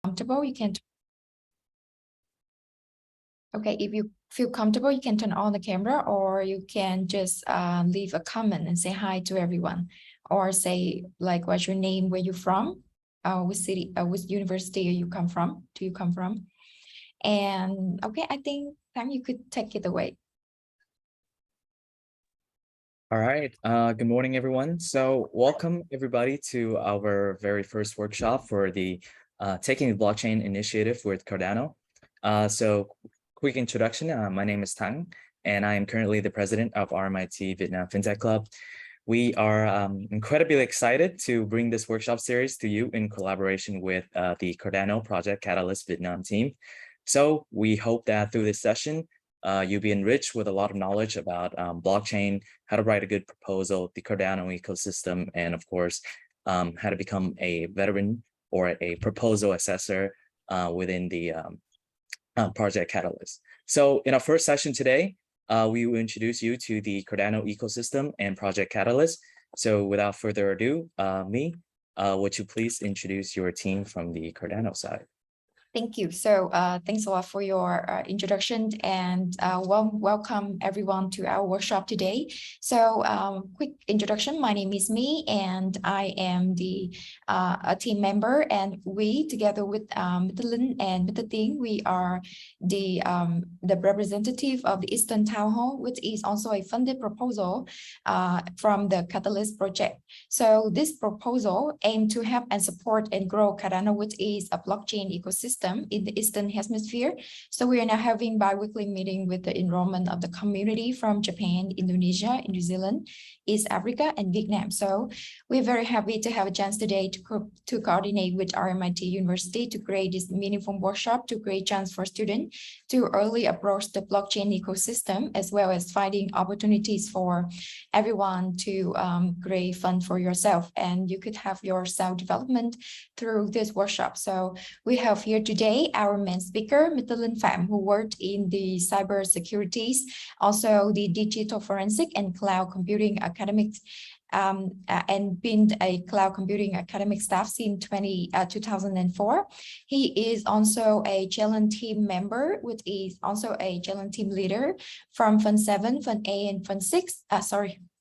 comfortable, you can. Okay, if you feel comfortable, you can turn on the camera, or you can just leave a comment and say hi to everyone, or say like what's your name, where you're from, which city, which university you come from, and okay, I think Thang, you could take it away. All right. Good morning, everyone. So welcome everybody to our very first workshop for the Taking the Blockchain initiative with Cardano. So quick introduction. My name is Thang, and I am currently the president of RMIT Vietnam FinTech Club. We are incredibly excited to bring this workshop series to you in collaboration with the Cardano Project Catalyst Vietnam team. So we hope that through this session, you'll be enriched with a lot of knowledge about blockchain, how to write a good proposal, the Cardano ecosystem, and of course, how to become a veteran or a proposal assessor within the Project Catalyst. So in our first session today, we will introduce you to the Cardano ecosystem and Project Catalyst. So without further ado, would you please introduce your team from the Cardano side? Thank you. So thanks a lot for your introduction, and welcome everyone to our workshop today. So quick introduction, my name is Mi, and I am a team member, and we together with Mr. Linh and Mr. Tiến, we are the representative of the Eastern Town Hall, which is also a funded proposal from the Catalyst project. So this proposal aims to help and support and grow Cardano, which is a blockchain ecosystem in the Eastern Hemisphere. So we are now having bi-weekly meeting with the enrollment of the community from Japan, Indonesia, New Zealand, East Africa, and Vietnam. So we're very happy to have a chance today to coordinate with RMIT University to create this meaningful workshop to create chance for students to early approach the blockchain ecosystem, as well as finding opportunities for everyone to create fund for yourself. And you could have your self-development through this workshop. So we have here today our main speaker, Mr. Linh Phạm, who worked in the cyber securities, also the digital forensic and cloud computing academics, and been a cloud computing academic staff since 2004. He is also a Challenge team member, which is also a Challenge team leader from Fund 7, Fund A, and Fund 6.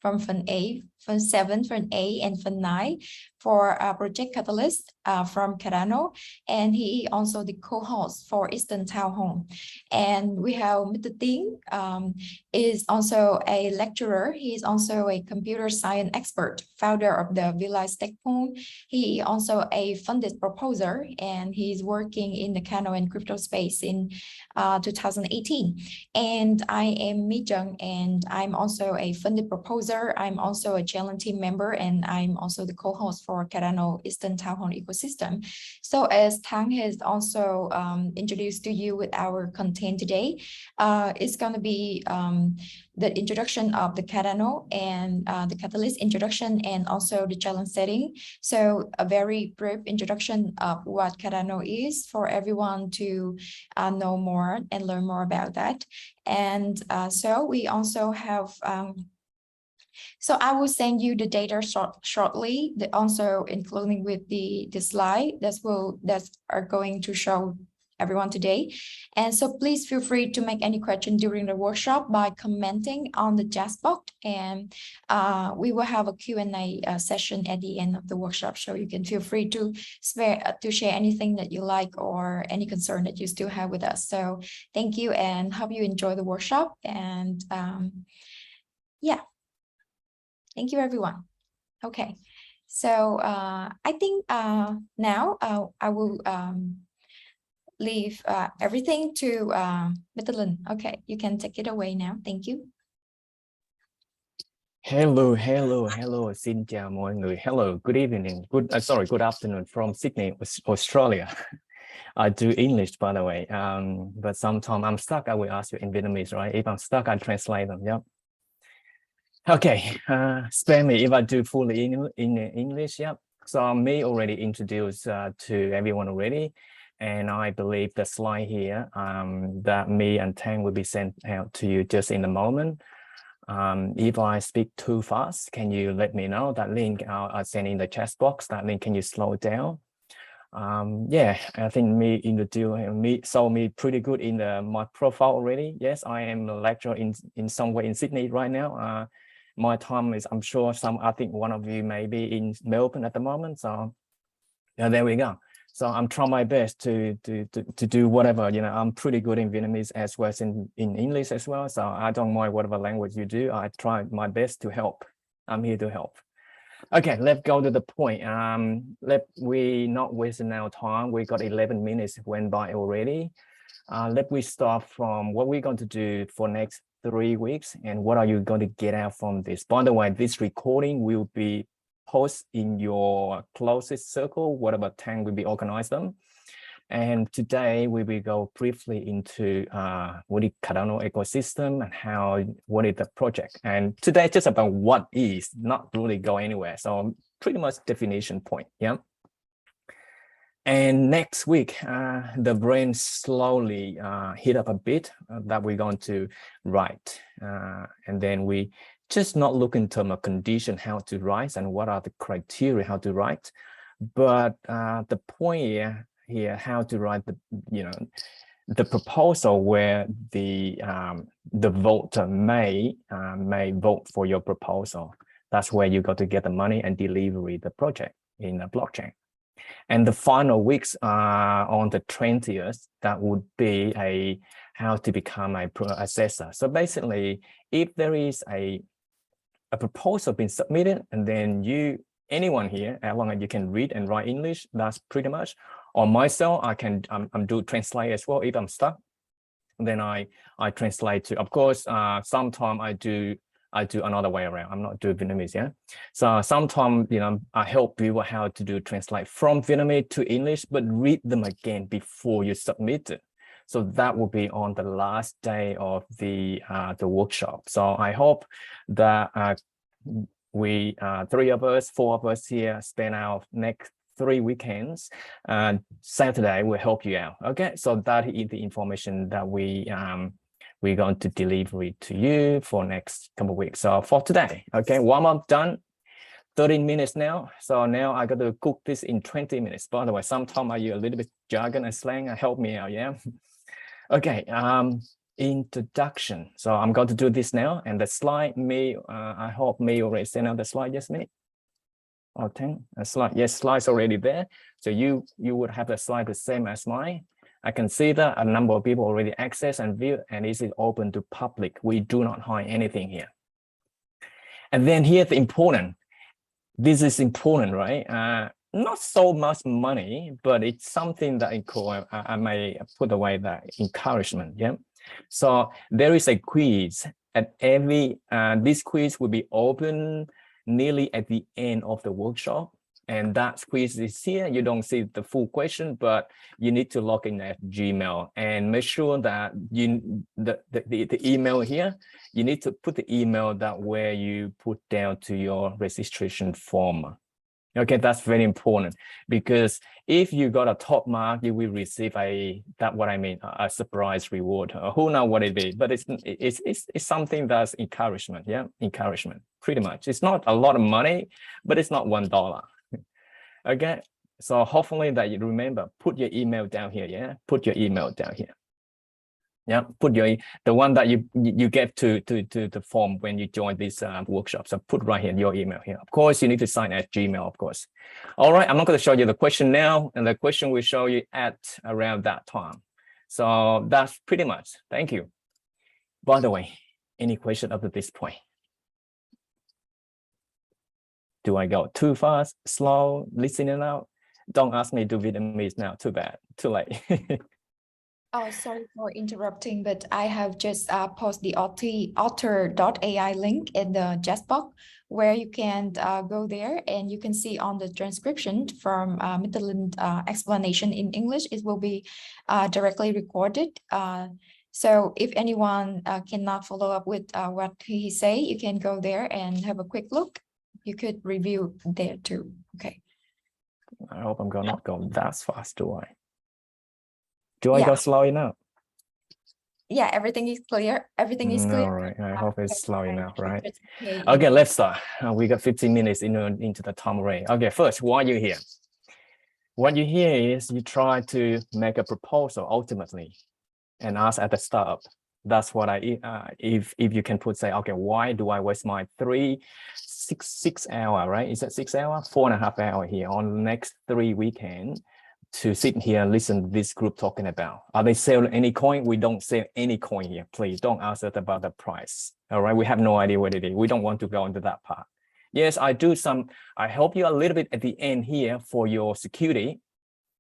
From Fund A, Fund 7, Fund A, and Fund 9 for Project Catalyst from Cardano. And he also the co-host for Eastern Town Hall. And we have Mr. Tiến, is also a lecturer. He is also a computer science expert, founder of the Villa Stake Pool. He also a funded proposer, and he's working in the Cardano and crypto space in 2018. And I am Mi Jung, and I'm also a funded proposer. I'm also a Challenge team member, and I'm also the co-host for Cardano Eastern Town Hall ecosystem. So as Thang has also introduced to you with our content today, it's going to be the introduction of the Cardano and the Catalyst introduction, and also the challenge setting. So a very brief introduction of what Cardano is for everyone to know more and learn more about that. And so we also have so I will send you the data shortly, also including with the slide that are going to show everyone today. And so please feel free to make any question during the workshop by commenting on the chat box, and we will have a Q&A session at the end of the workshop. So you can feel free to share anything that you like or any concern that you still have with us. So thank you, and hope you enjoy the workshop. And yeah. Thank you, everyone. Okay, so I think now I will leave everything to Mr. Linh. Okay, you can take it away now. Thank you. Hello. Xin chào mọi người. Hello, good evening. Good afternoon from Sydney, Australia. I do English, by the way. But sometimes I'm stuck. I will ask you in Vietnamese, right? If I'm stuck, I translate them. Yep. Okay, spare me if I do fully in English. Yep. So I may already introduce to everyone already, and I believe the slide here that me and Tang will be sent out to you just in a moment. If I speak too fast, can you let me know? That link I'll send in the chat box. That link, can you slow it down? Yeah, I think me saw me pretty good in my profile already. Yes, I am a lecturer in somewhere in Sydney right now. My time is, I'm sure I think one of you may be in Melbourne at the moment. So yeah, there we go. So I'm trying my best to do whatever, you know. I'm pretty good in Vietnamese as well as in English as well. So I don't mind whatever language you do. I try my best to help. I'm here to help. Okay, let's go to the point. We not wasting our time. We got 11 minutes went by already. Let we start from what we're going to do for next 3 weeks and what are you going to get out from this. By the way, this recording will be posted in your closest circle, whatever time will be organized them. And today we will go briefly into what is Cardano ecosystem and what is the project. And today just about what is, not really go anywhere. So pretty much definition point, yeah. And next week, the brain slowly heat up a bit that we're going to write. And then we just not look in terms of condition, how to write and what are the criteria, how to write. But the point here, how to write the proposal where the voter may vote for your proposal. That's where you got to get the money and delivery the project in a blockchain. And the final weeks on the 20th, that would be how to become a assessor. So basically, if there is a proposal being submitted, and then anyone here, as long as you can read and write English, that's pretty much. On myself, I'm do translate as well. If I'm stuck, then I translate to. Of course, sometimes I do another way around. I'm not doing Vietnamese, yeah. So sometimes, you know, I help people how to do translate from Vietnamese to English, but read them again before you submit it. So that will be on the last day of the workshop. So I hope that we 4 of us here spend our next 3 weekends. Saturday will help you out. Okay, so that is the information that we're going to deliver it to you for next couple of weeks. So for today, okay, warm up done. 13 minutes now. So now I got to cook this in 20 minutes. By the way, sometimes I use a little bit jargon and slang. Help me out, yeah. Okay, introduction. So I'm going to do this now, and the slide I hope May already sent out the slide. Yes, May. Okay, a slide. Yes, slides already there. So you would have the slide the same as mine. I can see that a number of people already access and view, and this is open to public. We do not hide anything here. And then here's the important. This is important, right? Not so much money, but it's something that I may put away that encouragement. Yeah. So there is a quiz at every. This quiz will be open nearly at the end of the workshop. And that quiz is here. You don't see the full question, but you need to log in at Gmail and make sure that the email here, you need to put the email that where you put down to your registration form. Okay, that's very important, because if you got a top mark, you will receive a surprise reward. Who knows what it is, but it's something that's encouragement. Yeah, encouragement, pretty much. It's not a lot of money, but it's not $1. Okay, so hopefully that you remember, put your email down here. Yeah, put your email down here. Yeah, put the one that you get to the form when you join this workshop. So put right here your email here. Of course, you need to sign at Gmail, of course. All right, I'm not going to show you the question now, and the question will show you at around that time. So that's pretty much. Thank you. By the way, any question up to this point? Do I go too fast, slow, listening out? Don't ask me to do Vietnamese now. Too bad. Too late. Oh, sorry for interrupting, but I have just posted the author.ai link in the chat box, where you can go there and you can see on the transcription from Mr. Lin's explanation in English. It will be directly recorded. So if anyone cannot follow up with what he say, you can go there and have a quick look. You could review there too. Okay. I hope I'm not going that fast, do I? Do I go slow enough? Yeah, everything is clear. Everything is clear. All right. I hope it's slow enough, right? Okay, Okay, let's start. We got 15 minutes into the time already. Okay, first, why are you here? what you hear is you try to make a proposal ultimately and ask at the startup. That's what if you can put, say, okay, why do I waste my 6 hour, right? Is that 6 hour? 4.5 hour here on the next 3 weekends to sit here and listen to this group talking about, are they selling any coin? We don't sell any coin here. Please don't ask us about the price. All right. We have no idea what it is. We don't want to go into that part. Yes, I help you a little bit at the end here for your security.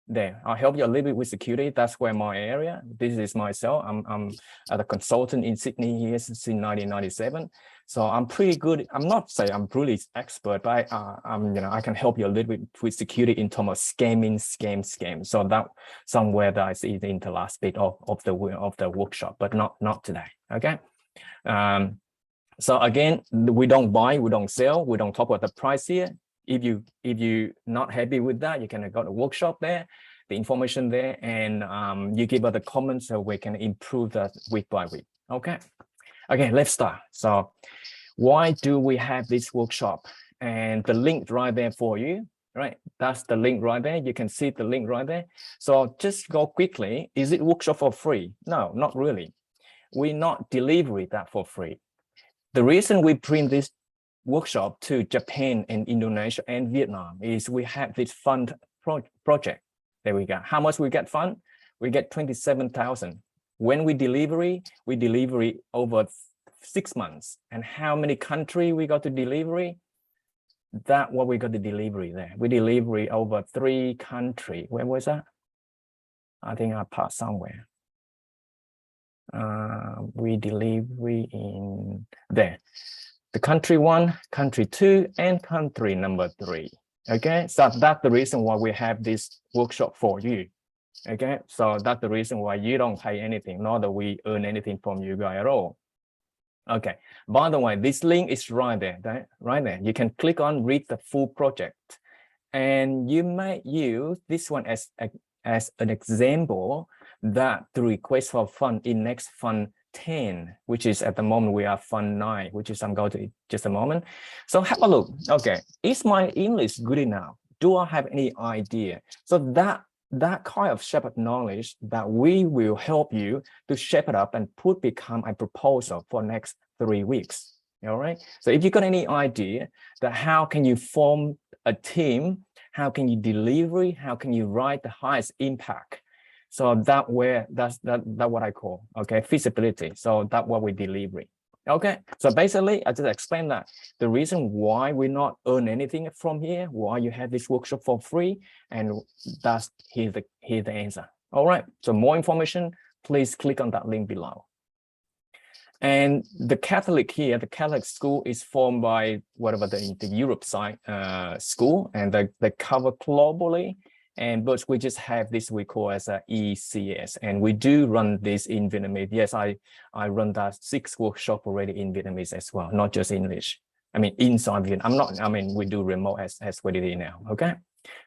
There, I'll help you a little bit with security. That's where my area. This is myself. I'm a consultant in Sydney here since 1997. So I'm pretty good. I'm not saying I'm really expert, but I can help you a little bit with security in terms of scam. So that somewhere that I see in the last bit of the workshop, but not today. Okay. So again, we don't buy, we don't sell, we don't talk about the price here. If you not happy with that, you can go to workshop there, the information there, and you give us the comments so we can improve that week by week. Okay, let's start. So why do we have this workshop? And the link right there for you, right? That's the link right there. You can see the link right there. So just go quickly. Is it workshop for free? No, not really. We're not delivering that for free. The reason we bring this workshop to Japan and Indonesia and Vietnam is we have this fund project. There we go. How much we get fund? We get 27,000. When we deliver over 6 months. And how many country we got to delivery? That what we got to delivery there. We deliver over 3 countries. Where was that? I think I passed somewhere. We deliver in there. The country 1, country 2, and country number 3. Okay, so that's the reason why we have this workshop for you. Okay, so that's the reason why you don't pay anything, nor do we earn anything from you guys at all. Okay, by the way, this link is right there, right there. You can click on read the full project, and you may use this one as an example that the request for fund in next fund 10, which is at the moment we are fund 9, which is I'm going to just a moment. So have a look. Okay, is my English good enough? Do I have any idea? So that kind of shape of knowledge that we will help you to shape it up and become a proposal for next 3 weeks. All right. So if you got any idea that how can you form a team, how can you deliver, how can you write the highest impact? So that's what I call, okay, feasibility. So that's what we deliver. Okay, so basically I just explained that the reason why we not earn anything from here, why you have this workshop for free, and that's here's the answer. All right, so more information, please click on that link below. And the Catholic here, the Catholic school is formed by whatever the Europe side school, and they cover globally. But we just have this we call as a ECS, and we do run this in Vietnamese. Yes, I run that 6 workshop already in Vietnamese as well, not just English. I mean, inside Vietnam. We do remote as what it is now. Okay,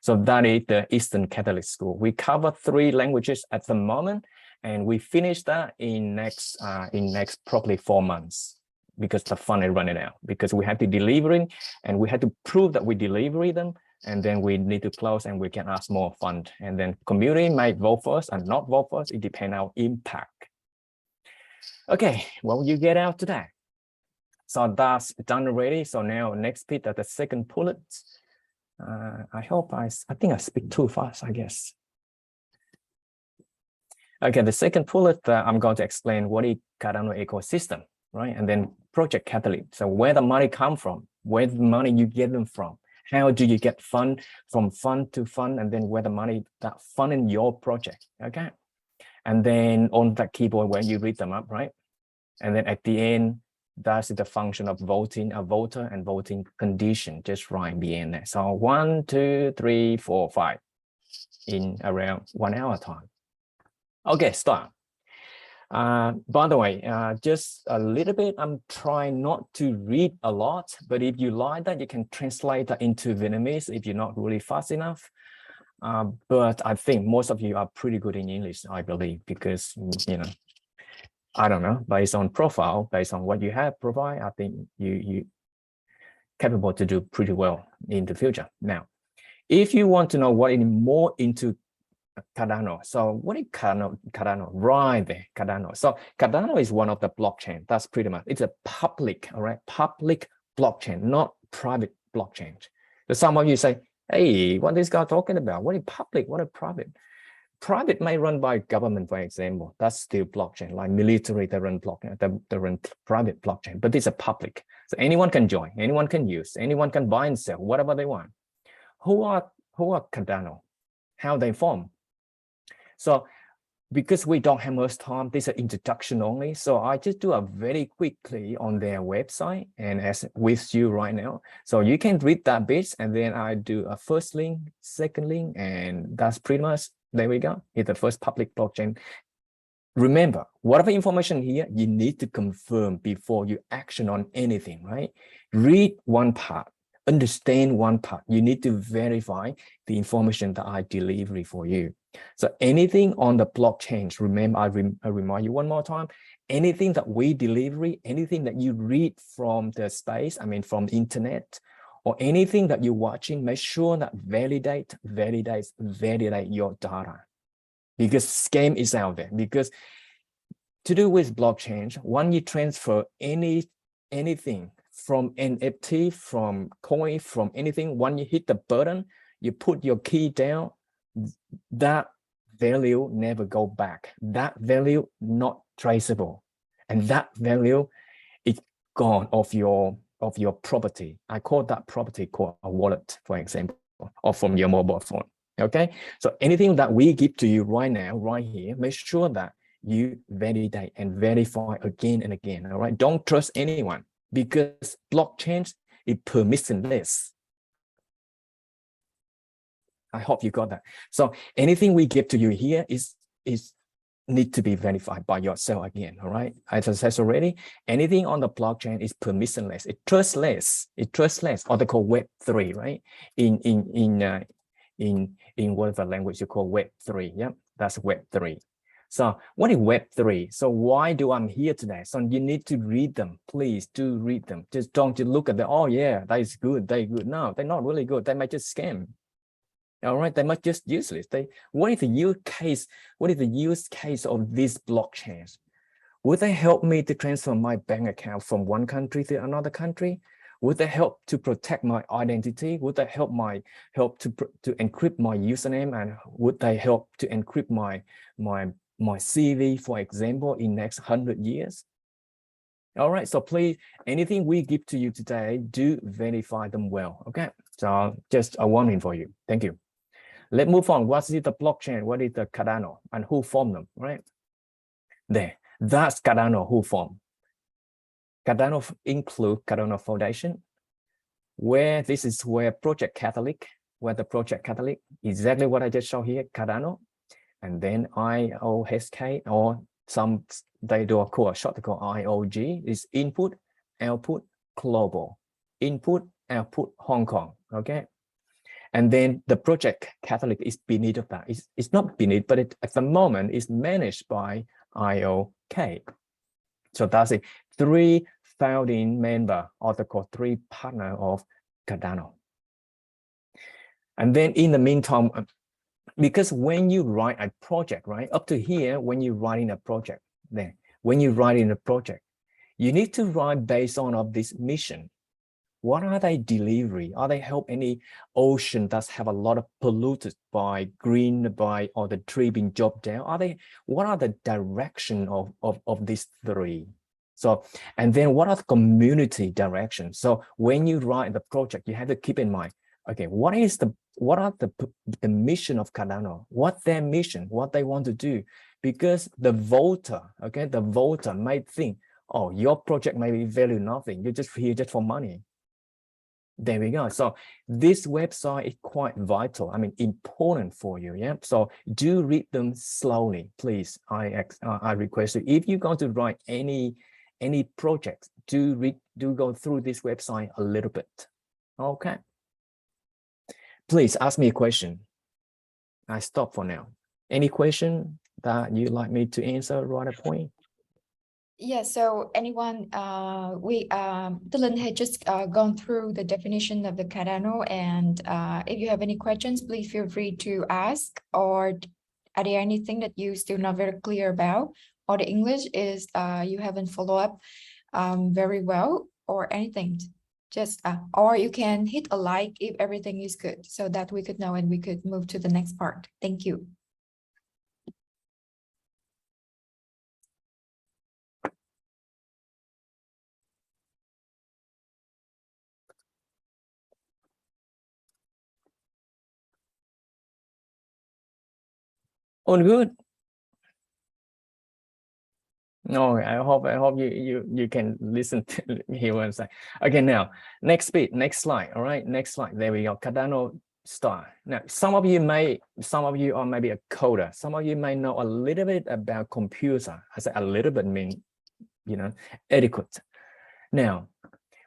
so that is the Eastern Catholic School. We cover 3 languages at the moment, and we finish that in next probably 4 months, because the fund is running out, because we have to deliver it, and we have to prove that we deliver them. And then we need to close and we can ask more fund. And then community might vote for us and not vote for us. It depends on our impact. Okay, what will you get out today? So that's done already. So now next bit at the second bullet. I think I speak too fast, I guess. Okay, the second bullet, I'm going to explain what is Cardano ecosystem, right? And then Project Catalyst. So where the money come from, where the money you get them from. How do you get fund from fund to fund, and then where the money that fund in your project, okay? And then on that keyboard where you read them up, right? And then at the end, that's the function of voting a voter and voting condition, just right behind there. So 1, 2, 3, 4, 5 in around 1 hour time. Okay, start. By the way, just a little bit, I'm trying not to read a lot, but if you like that, you can translate that into Vietnamese if you're not really fast enough. But I think most of you are pretty good in English, I believe, because, I don't know, based on profile, based on what you have provide, I think you capable to do pretty well in the future. Now, If you want to know what is more into Cardano, so what is Cardano? Right there, Cardano. So Cardano is one of the blockchain. That's pretty much, it's a public, all right, public blockchain, not private blockchain. So some of you say, hey, what is this guy talking about? What is public? What is private? Private may run by government, for example. That's still blockchain. Like military, they run blockchain, they run private blockchain, but it's a public. So anyone can join, anyone can use, anyone can buy and sell whatever they want. Who are Cardano? How they form? So because we don't have much time, this is an introduction only. So I just do a very quickly on their website and as with you right now. So you can read that bit and then I do a first link, second link, and that's pretty much, there we go. It's the first public blockchain. Remember, whatever information here, you need to confirm before you action on anything, right? Read one part, understand one part. You need to verify the information that I deliver for you. So anything on the blockchains, remember, I remind you one more time, anything that we deliver, anything that you read from the space, I mean, from the internet, or anything that you're watching, make sure that validate your data. Because scam is out there. Because to do with blockchain, when you transfer anything from NFT, from coin, from anything, when you hit the button, you put your key down, that value never go back. That value not traceable, and that value is gone of your property. I call that property called a wallet, for example, or from your mobile phone. Okay, so anything that we give to you right now, right here, make sure that you validate and verify again and again. All right, don't trust anyone because blockchain is permissionless. I hope you got that. So anything we give to you here is need to be verified by yourself again. All right. As I said already, anything on the blockchain is permissionless. It trustless. It trustless, or they call Web3, right? In whatever language you call Web3. Yeah, that's Web3. So what is Web3? So why do I'm here today? So you need to read them. Please do read them. Just don't just look at them. Oh yeah, that is good. They're good. No, they're not really good. They might just scam. All right, they might just useless. What is the use case? What is the use case of these blockchains? Would they help me to transfer my bank account from one country to another country? Would they help to protect my identity? Would they help to encrypt my username? And would they help to encrypt my CV, for example, in next 100 years? All right, so please, anything we give to you today, do verify them well. Okay, so just a warning for you. Thank you. Let's move on. What is the blockchain? What is the Cardano and who formed them, right? There, that's Cardano who formed. Cardano include Cardano Foundation, where this is where Project Catalyst, where the Project Catalyst, exactly what I just showed here, Cardano, and then 𝐢𝐻𝐾, or some, they do a call, short called IOG, is Input, Output, Global, Input, Output, Hong Kong, okay? And then the Project Catalyst is beneath of that. It's not beneath, but at the moment is managed by 𝐢𝐞. So that's it. 3 founding member, or they call 3 partner of Cardano. And then in the meantime, because when you write a project, right, up to here, when you're writing a project, then when you're writing a project, you need to write based on of this mission. What are they delivery? Are they help any ocean that's have a lot of polluted by or the tree being chopped down? What are the direction of these 3? So, and then what are the community directions? So when you write the project, you have to keep in mind, okay, what are the mission of Cardano? What's their mission? What they want to do? Because the voter, okay, the voter might think, oh, your project may be value nothing. You're just here just for money. There we go. So this website is quite vital. I mean, important for you. Yeah. So do read them slowly, please. I request you. If you're going to write any project, do go through this website a little bit. Okay. Please ask me a question. I stop for now. Any question that you'd like me to answer right at point? Yeah, so anyone, Dylan had just gone through the definition of the Cardano, and if you have any questions, please feel free to ask. Or are there anything that you still not very clear about, or the English is you haven't followed up very well, or anything? Just or you can hit a like if everything is good, so that we could know and we could move to the next part. Thank you. All good. No, I hope you can listen to hear what I'm saying. Okay, now next slide. All right, next slide. There we go. Cardano star. Now, some of you are maybe a coder. Some of you may know a little bit about computer. I say a little bit mean, you know, adequate. Now,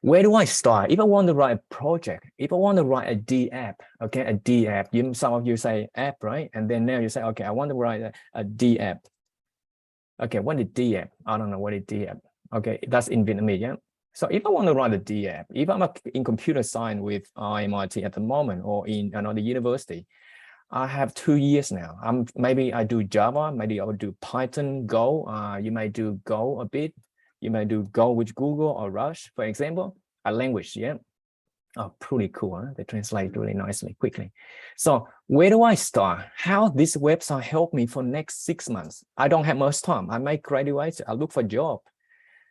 where do I start? If I want to write a project, if I want to write a D app, okay, a D app. Some of you say app, right? And then now you say, okay, I want to write a D app. Okay, what is D app? I don't know what is D app. Okay, that's in Vietnamese, yeah? So if I want to write a D app, if I'm in computer science with RMIT at the moment or in another university, I have 2 years now. Maybe I do Java, maybe I will do Python, Go. You may do Go a bit. You may do Go with Google or Rush, for example, a language, yeah? Oh, pretty cool, huh? They translate really nicely, quickly. So where do I start? How this website helped me for next 6 months? I don't have much time. I may graduate, I look for a job.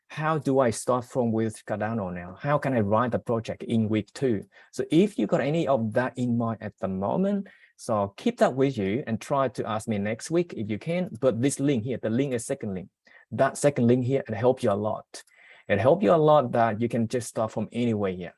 How do I start from with Cardano now? How can I write the project in week 2? So if you got any of that in mind at the moment, so keep that with you and try to ask me next week if you can. But this link here, the link is second link. That second link here, it helps you a lot. It helps you a lot that you can just start from anywhere here.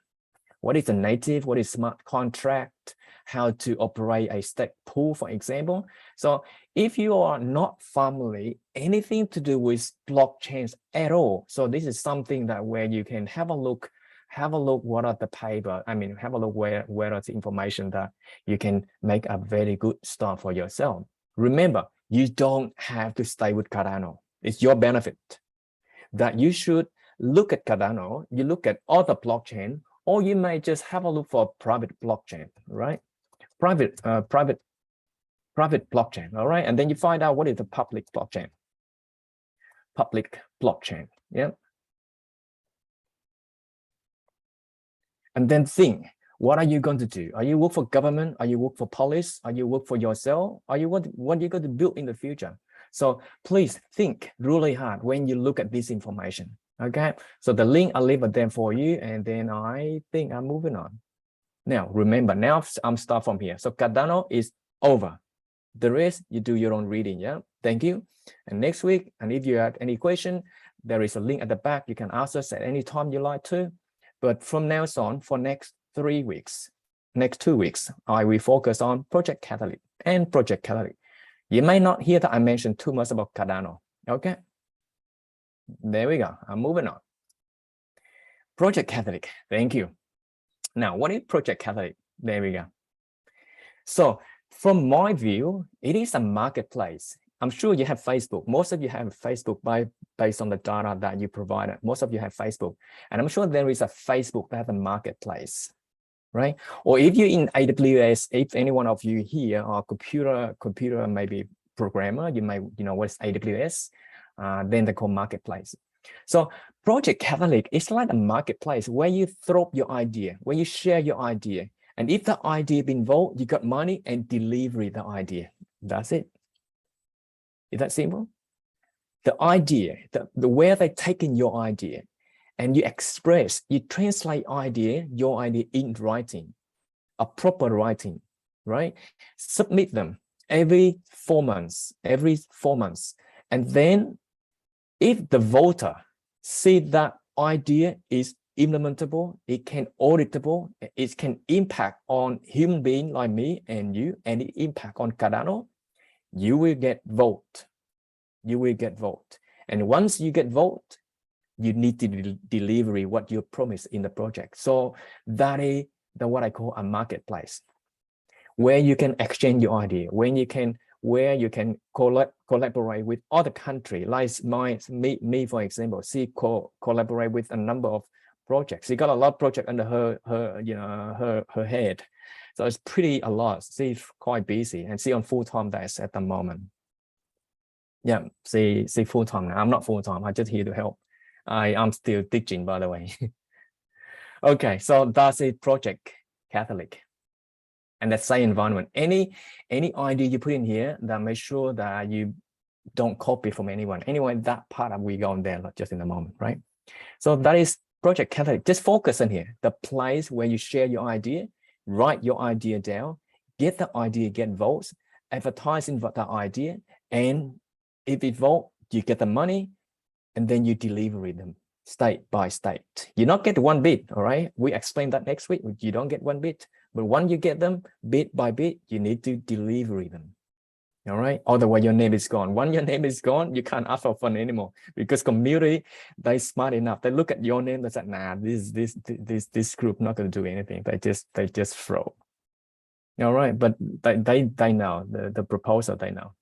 What is a native? What is smart contract? How to operate a stake pool, for example. So if you are not familiar anything to do with blockchains at all, so this is something that where you can have a look what are the paper, have a look where are the information that you can make a very good start for yourself. Remember, you don't have to stay with Cardano. It's your benefit that you should look at Cardano, you look at other blockchain, or you may just have a look for private blockchain, right? Private blockchain, all right? And then you find out what is the public blockchain. Public blockchain, yeah? And then think, what are you going to do? Are you work for government? Are you work for police? Are you work for yourself? Are you what are you going to build in the future? So please think really hard when you look at this information. Okay, so the link I'll leave it there for you, and then I think I'm moving on. Now, remember, now I'm start from here. So Cardano is over. The rest, you do your own reading, yeah? Thank you. And next week, and if you have any question, there is a link at the back. You can ask us at any time you like to. But from now on, for next 3 weeks, next 2 weeks, I will focus on Project Catalyst and Project Catalyst. You may not hear that I mentioned too much about Cardano, okay? There we go. I'm moving on. Project Catalyst. Thank you. Now, what is Project Catalyst? There we go. So from my view, it is a marketplace. I'm sure you have Facebook. Most of you have Facebook based on the data that you provided. Most of you have Facebook. And I'm sure there is a Facebook that has a marketplace, right? Or if you're in AWS, if any one of you here are computer maybe programmer, you may know what's AWS. Then they call marketplace. So Project Catalyst is like a marketplace where you throw your idea, where you share your idea. And if the idea been voted, you got money and delivery the idea. That's it. Is that simple? The idea, the where they taking your idea and you express, you translate your idea in writing, a proper writing, right? Submit them every 4 months, And then if the voter see that idea is implementable, it can auditable, it can impact on human being like me and you, and it impact on Cardano, you will get vote. You will get vote. And once you get vote, you need to deliver what you promised in the project. So that is what I call a marketplace, where you can exchange your idea, where where you can collaborate with other countries. Like me, for example, she collaborate with a number of projects. She got a lot of projects under her head. So it's pretty a lot. She's quite busy and she on full-time desk at the moment. Yeah, she full-time now. I'm not full-time. I'm just here to help. I'm still teaching, by the way. Okay, so that's it, Project Catholic. And that same environment. Any idea you put in here, that make sure that you don't copy from anyone. Anyway, that part we go on there just in a moment, right? So that is Project Catholic. Just focus on here, the place where you share your idea, write your idea down, get the idea, get votes, advertising for that idea, and if it vote, you get the money, and then you deliver them state by state. You not get one bit, all right? We explain that next week. You don't get one bit, but once you get them bit by bit, you need to deliver them. All right. Otherwise, your name is gone. Once your name is gone, you can't ask for fund anymore because community, they smart enough. They look at your name. They say, nah, this group not going to do anything. They just throw. All right. But they know the proposal. They know.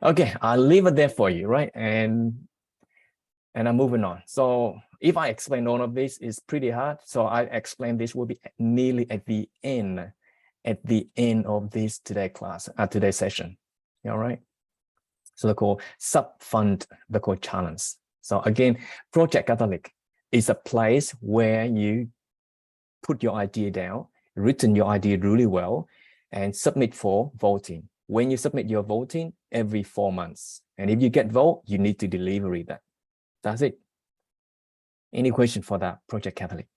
Okay, I'll leave it there for you, right? And I'm moving on. So if I explain all of this, it's pretty hard. So I explain this will be nearly at the end of this today's session. All right. So they're called sub-fund, they're called challenge. So again, Project Catholic is a place where you put your idea down, written your idea really well, and submit for voting. When you submit your voting every 4 months, and if you get vote, you need to deliver that. That's it. Any question for that, Project Catholic?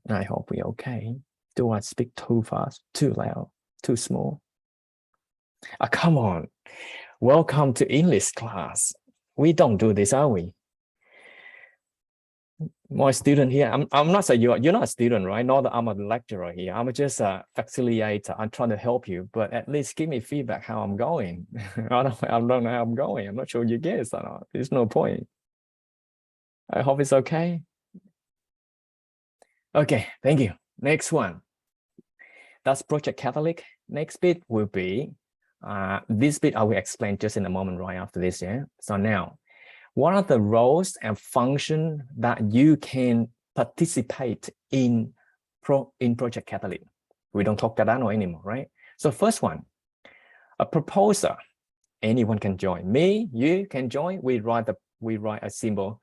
I hope we're okay. Do I speak too fast, too loud, too small? Come on. Welcome to English class. We don't do this, are we? My student here, I'm not saying you're not a student, right? Not that I'm a lecturer here. I'm just a facilitator. I'm trying to help you, but at least give me feedback how I'm going. I don't know how I'm going. I'm not sure you get it or not. There's no point. I hope it's okay. Okay, thank you. Next one. That's Project Catholic. Next bit will be, this bit I will explain just in a moment right after this, yeah? So now, what are the roles and functions that you can participate in Project Catholic? We don't talk Cardano anymore, right? So first one, a proposer. Anyone can join. Me, you can join. We write a symbol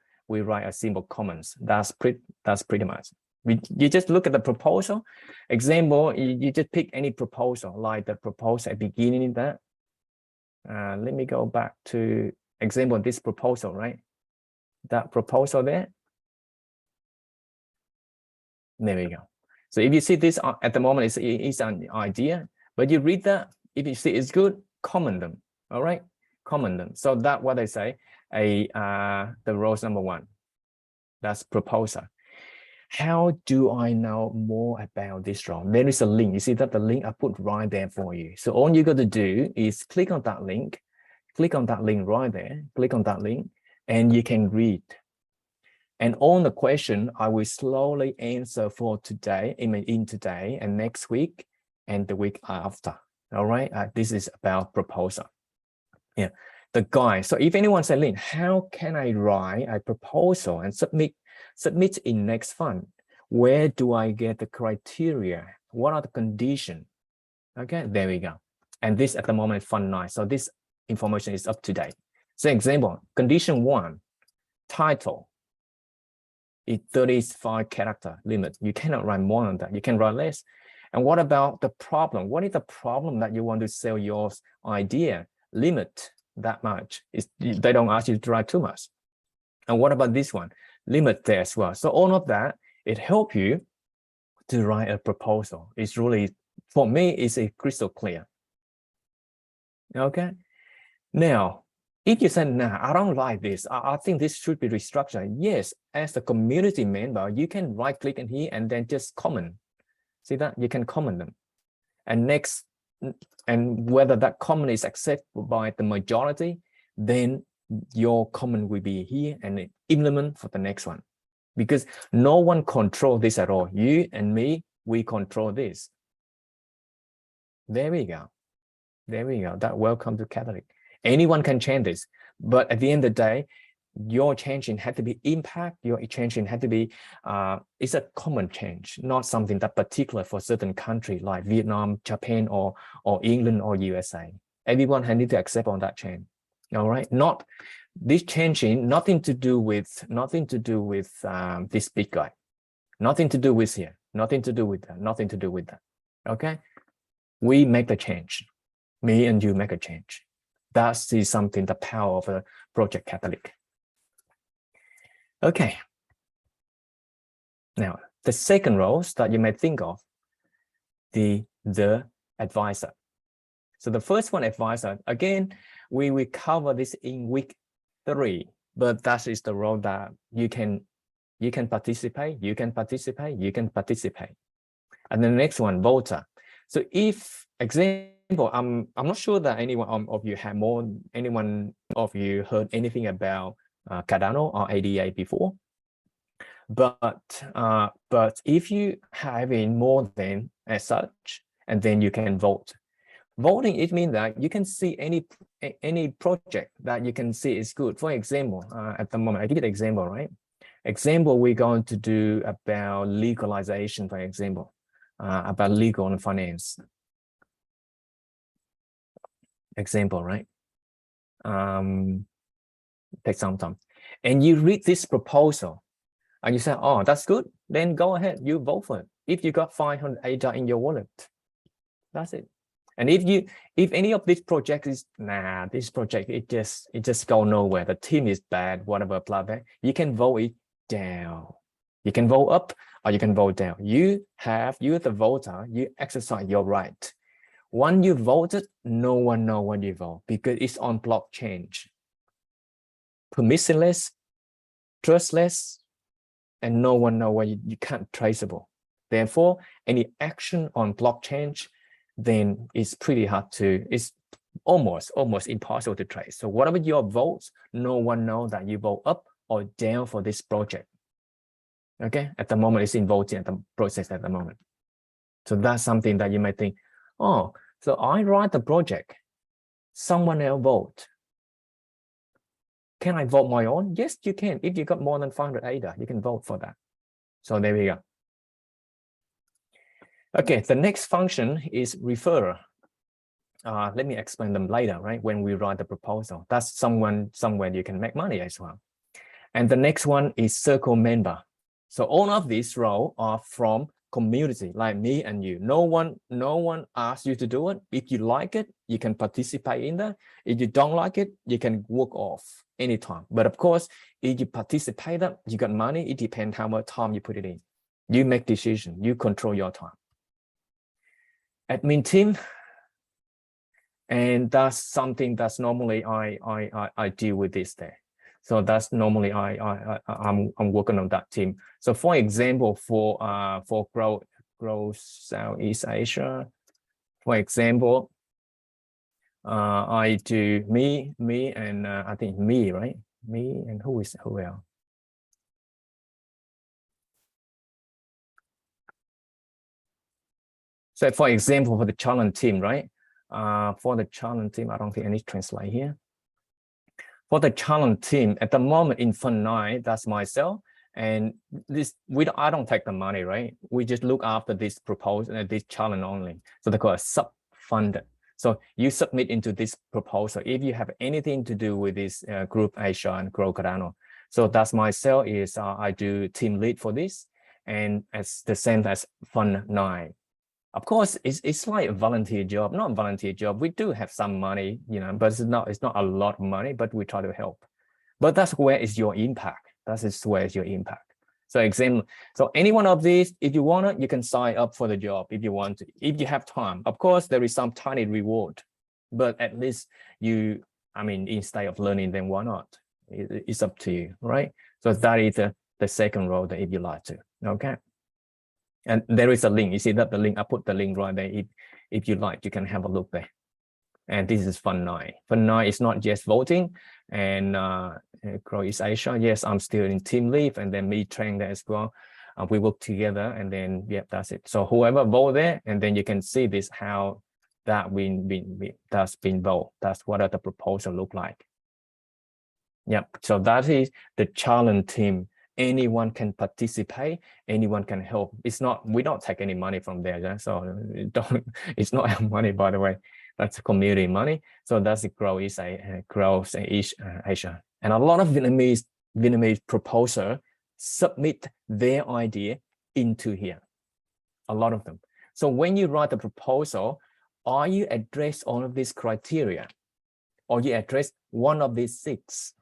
comments. That's pretty much. You just look at the proposal. Example, you just pick any proposal, like the proposal at the beginning of that. Let me go back to example, this proposal, right? That proposal there. There we go. So if you see this at the moment, it's an idea, but you read that, if you see it's good, comment them, all right? Comment them. So that's what they say, the roles number 1. That's proposal. How do I know more about this role? There is a link. You see that the link I put right there for you. So all you got to do is click on that link. Click on that link right there. Click on that link, and you can read. And on the question, I will slowly answer for today, in today and next week and the week after. All right. This is about proposal. Yeah. The guide. So if anyone says, Lynn, how can I write a proposal and submit in next fund? Where do I get the criteria? What are the conditions? Okay, there we go. And this at the moment is fund 9. So this information is up to date. So example, condition 1, title. It's 35 character limit. You cannot write more than that. You can write less. And what about the problem? What is the problem that you want to sell your idea? Limit that much. They don't ask you to write too much. And what about this one? Limit there as well. So all of that, it helps you to write a proposal. It's really, for me, it's a crystal clear. Okay. Now, if you say, nah, I don't like this, I think this should be restructured. Yes, as a community member, you can right click in here and then just comment. See that? You can comment them. And next, and whether that comment is accepted by the majority, then your comment will be here and implement for the next one. Because no one control this at all. You and me, we control this. There we go. There we go. That welcome to Catholic. Anyone can change this, but at the end of the day, your changing had to be impact. Your changing had to be it's a common change, not something that particular for certain country like Vietnam, Japan, or England or USA. Everyone had to accept on that change. All right, not this changing, nothing to do with this big guy, nothing to do with here, nothing to do with that, nothing to do with that. Okay, we make the change. Me and you make a change. That is something, the power of a Project Catalyst. Okay. Now, the second roles that you may think of, the advisor. So the first one, advisor, again, we will cover this in week 3, but that is the role that you can participate, you can participate. And the next one, voter. So if example, I'm not sure that anyone of you heard anything about Cardano or ADA before, but if you have in more than as such, and then you can vote. Voting, it means that you can see any project that you can see is good. For example, at the moment, I give you an example, right? Example, we're going to do about legalization, for example, about legal and finance. Example, right? Take some time. And you read this proposal and you say, oh, that's good. Then go ahead, you vote for it. If you got 500 ADA in your wallet, that's it. And if any of this project is, this project, it just go nowhere. The team is bad, whatever, blah, blah. You can vote it down. You can vote up or you can vote down. You're the voter, you exercise your right. When you voted, no one knows when you vote because it's on blockchain. Permissionless, trustless, and no one knows when you can't traceable. Therefore, any action on blockchain, then it's pretty hard it's almost impossible to trace. So whatever your votes, no one knows that you vote up or down for this project. Okay, at the moment, it's in voting at the process at the moment. So that's something that you might think, oh, so I write the project, someone else vote. Can I vote my own? Yes, you can. If you got more than 500 ADA, you can vote for that. So there we go. Okay, the next function is referrer. Let me explain them later, right? When we write the proposal, that's somewhere you can make money as well. And the next one is circle member. So all of these roles are from community, like me and you. No one asks you to do it. If you like it, you can participate in that. If you don't like it, you can walk off anytime. But of course, if you participate, you got money. It depends how much time you put it in. You make decision. You control your time. Admin team, and that's something that's normally I deal with this day. So that's normally I'm working on that team. So for example, for Growth Southeast Asia, for example, I do me and I think me, right? Me and who else? So for example, for the challenge team, right? For the challenge team, I don't think I need to translate here. For the challenge team, at the moment in Fund 9, that's myself. And I don't take the money, right? We just look after this proposal and this challenge only. So they call it sub-funded. So you submit into this proposal if you have anything to do with this group Asia and Grow Cardano. So that's myself is I do team lead for this, and it's the same as Fund 9. Of course, it's like a volunteer job, not a volunteer job. We do have some money, but it's not a lot of money, but we try to help. But that's where is your impact. That is where is your impact. So so any one of these, if you want it, you can sign up for the job if you want to, if you have time. Of course, there is some tiny reward, but at least instead of learning, then why not? It's up to you, right? So that is the second role that if you like to, okay? And there is a link. You see that the link, I put the link right there. If you like, you can have a look there. And this is Fund 9. Fund 9 is not just voting and Grow East Asia. Yes, I'm still in team lead, and then me training there as well. We work together, and then, yeah, that's it. So whoever vote there, and then you can see this, how that's been voted. That's what the proposal look like. Yep. So that is the challenge team. Anyone can participate. Anyone can help. It's not, we don't take any money from there. Yeah? So it's not our money, by the way. That's community money. So that's the 𝐻𝐢𝐴𝐺. And a lot of Vietnamese proposer submit their idea into here. A lot of them. So when you write the proposal, are you address all of these criteria? Or you address one of these six?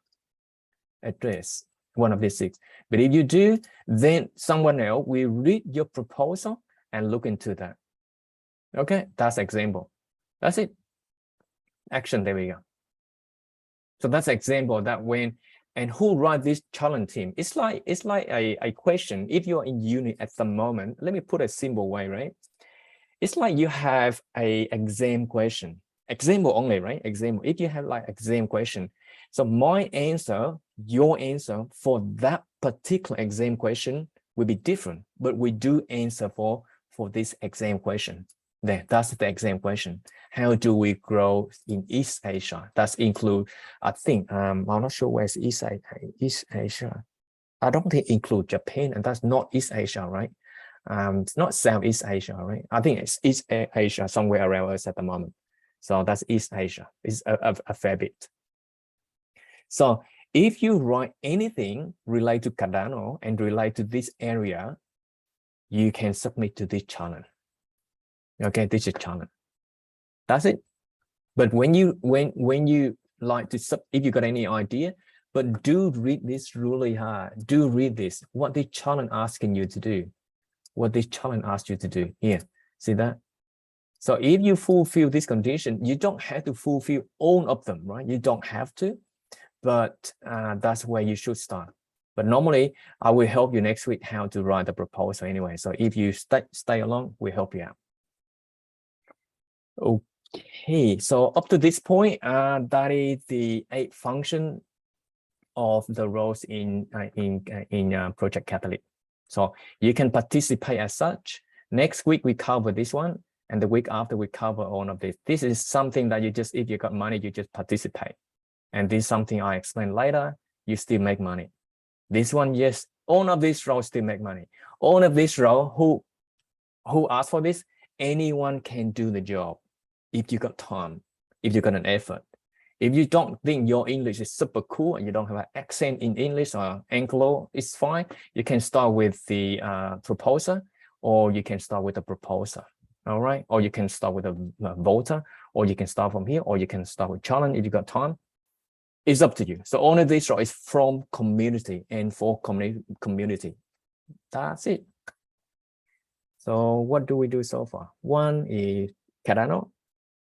Address one of these six. But if you do, then someone else will read your proposal and look into that. Okay, that's example. That's it. Action, there we go. So that's example that when, and who write this challenge team? It's like a question. If you're in uni at the moment, let me put a simple way, right? It's like you have a exam question. Example only, right? Example. If you have like exam question, so my answer, your answer for that particular exam question will be different, but we do answer for this exam question. There, that's the exam question. How do we grow in East Asia? That's include, I think, I'm not sure where's East Asia. I don't think include Japan, and that's not East Asia, right? It's not Southeast Asia, right? I think it's East Asia, somewhere around us at the moment. So that's East Asia. It's a fair bit. So if you write anything related to Cardano and relate to this area, you can submit to this challenge. Okay, this is challenge. That's it. But when you like to if you got any idea, but do read this really hard. Do read this. What this challenge asking you to do. What this challenge asks you to do. Here, see that? So if you fulfill this condition, you don't have to fulfill all of them, right? You don't have to, but that's where you should start. But normally, I will help you next week how to write the proposal anyway. So if you stay along, we'll help you out. Okay, so up to this point, that is the 8 function of the roles in Project Catalyst. So you can participate as such. Next week we cover this one, and the week after we cover all of this. This is something that you just, if you got money, you just participate. And this is something I explain later. You still make money. This one, yes, all of these roles still make money. All of these roles, who asked for this? Anyone can do the job. If you got time, if you got an effort. If you don't think your English is super cool and you don't have an accent in English or Anglo, it's fine. You can start with the proposer, or you can start with the proposer. All right. Or you can start with a voter, or you can start from here, or you can start with challenge if you got time. It's up to you. So all of this is from community and for community. That's it. So what do we do so far? One is Cardano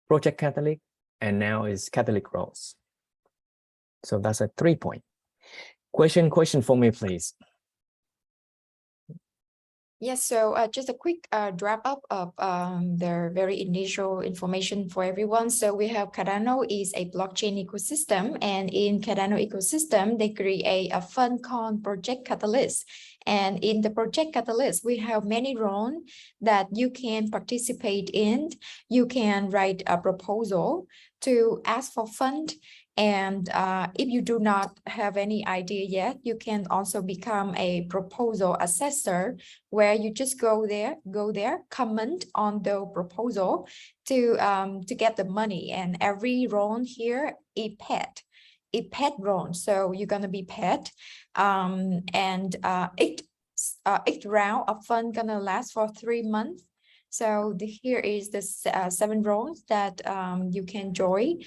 Project Catalyst, and now is Catalyst roles. So that's a 3-point. Question for me, please. Yes, so just a quick wrap up of the very initial information for everyone. So we have Cardano is a blockchain ecosystem, and in Cardano ecosystem, they create a fund called Project Catalyst. And in the Project Catalyst, we have many rounds that you can participate in. You can write a proposal to ask for fund. And if you do not have any idea yet, you can also become a proposal assessor, where you just go there, comment on the proposal to get the money. And every round here is pet round. So you're gonna be pet, and each round of fund gonna last for 3 months. So here is the 7 rounds that you can join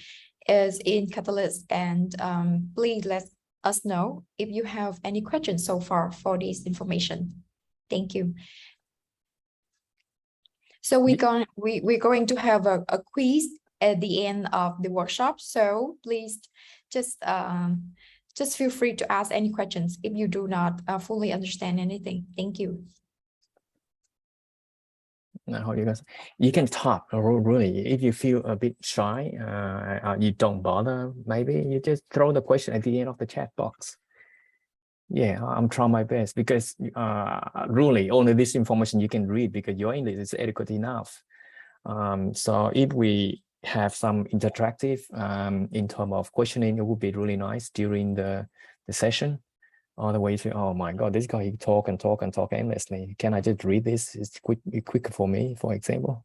is in Catalyst, and please let us know if you have any questions so far for this information. Thank you. So we're going to have a quiz at the end of the workshop. So please just feel free to ask any questions if you do not fully understand anything. Thank you. Now, you can talk really. If you feel a bit shy, you don't bother, maybe you just throw the question at the end of the chat box. Yeah, I'm trying my best, because really only this information you can read because your English is adequate enough. So if we have some interactive in terms of questioning, it would be really nice during the session. Otherwise, oh my God, this guy talk and talk and talk endlessly. Can I just read this? It's quicker for me, for example.